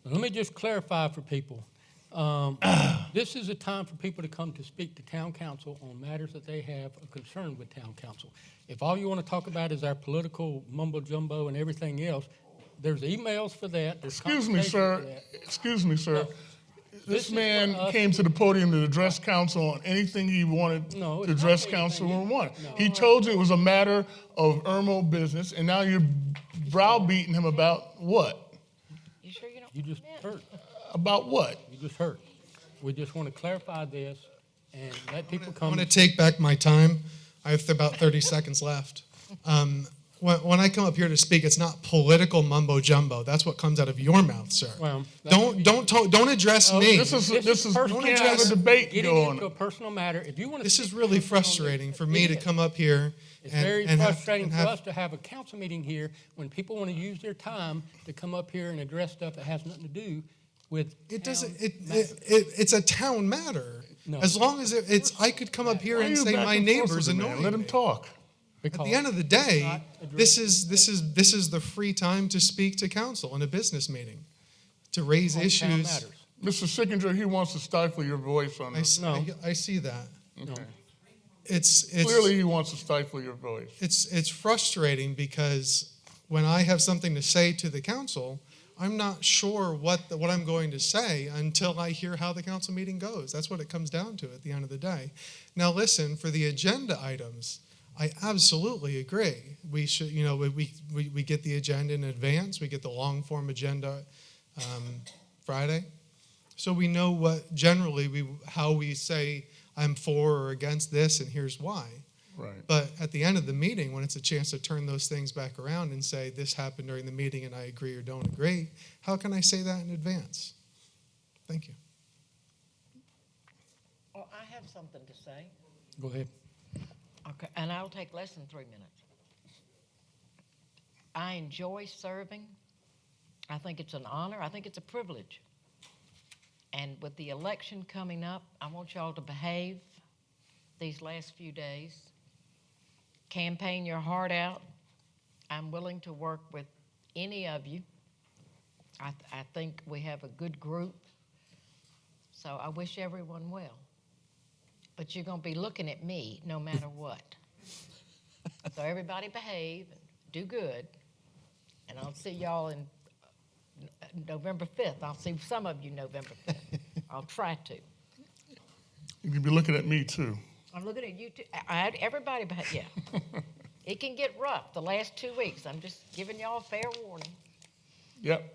Let me just clarify for people. This is a time for people to come to speak to town council on matters that they have a concern with town council. If all you want to talk about is our political mumbo jumbo and everything else, there's emails for that. There's Excuse me, conversations sir. for that. Excuse me, sir. This This is man for us came to the podium to address council on anything he wanted No, to it's address not anything. council on one. No. He told you it was a matter of Irmo business, and now you're browbeating him about what? You sure you don't? You just admit? heard. About what? You just heard. We just want to clarify this and let people I'm come. going to take back my time. I have about 30 seconds left. When I come up here to speak, it's not political mumbo jumbo. That's what comes out of your mouth, sir. Well, Don't address No, me. This is we personal can't have a matter. debate Getting going. into a personal matter. If you want to. This is really frustrating for me to come up here It's and very and have- frustrating and for have- us to have a council meeting here when people want to use their time to come up here and address stuff that has nothing to do with. It doesn't. town It, matters. it's a town matter. No. As long as it's, I could come up here Why are and you say back my and forth neighbors with the man? annoy Let him me. talk. At Because the end of the day, not this addressing- is the free time to speak to council in a business meeting, to raise on town issues. matters. Mr. Sickinger, he wants to stifle your voice on I, this. s- No. I see that. No. It's Clearly, he wants to stifle your voice. it's frustrating because when I have something to say to the council, I'm not sure what I'm going to say until I hear how the council meeting goes. That's what it comes down to at the end of the day. Now, listen, for the agenda items, I absolutely agree. We should, we get the agenda in advance. We get the long form agenda Friday, so we know what generally how we say I'm for or against this, and here's why. Right. But at the end of the meeting, when it's a chance to turn those things back around and say, this happened during the meeting and I agree or don't agree, how can I say that in advance? Thank you. Well, I have something to say. Go ahead. Okay, and I'll take less than 3 minutes. I enjoy serving. I think it's an honor. I think it's a privilege. And with the election coming up, I want y'all to behave these last few days. campaign your heart out. I'm willing to work with any of you. I think we have a good group. So I wish everyone well. But you're going to be looking at me no matter what. So everybody behave and do good. And I'll see y'all in November 5th. I'll see some of you November 5th. I'll try to. You can be looking at me too. I'm looking at you too. Everybody behave, yeah. It can get rough the last 2 weeks. I'm just giving y'all a fair warning. Yep.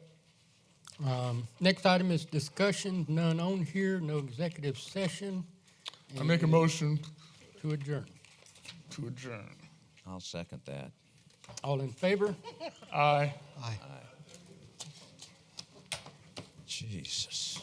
Next item is discussion, none on here, no executive session. I make a motion To adjourn. to adjourn. I'll second that. All in favor? Aye. Aye. Jesus.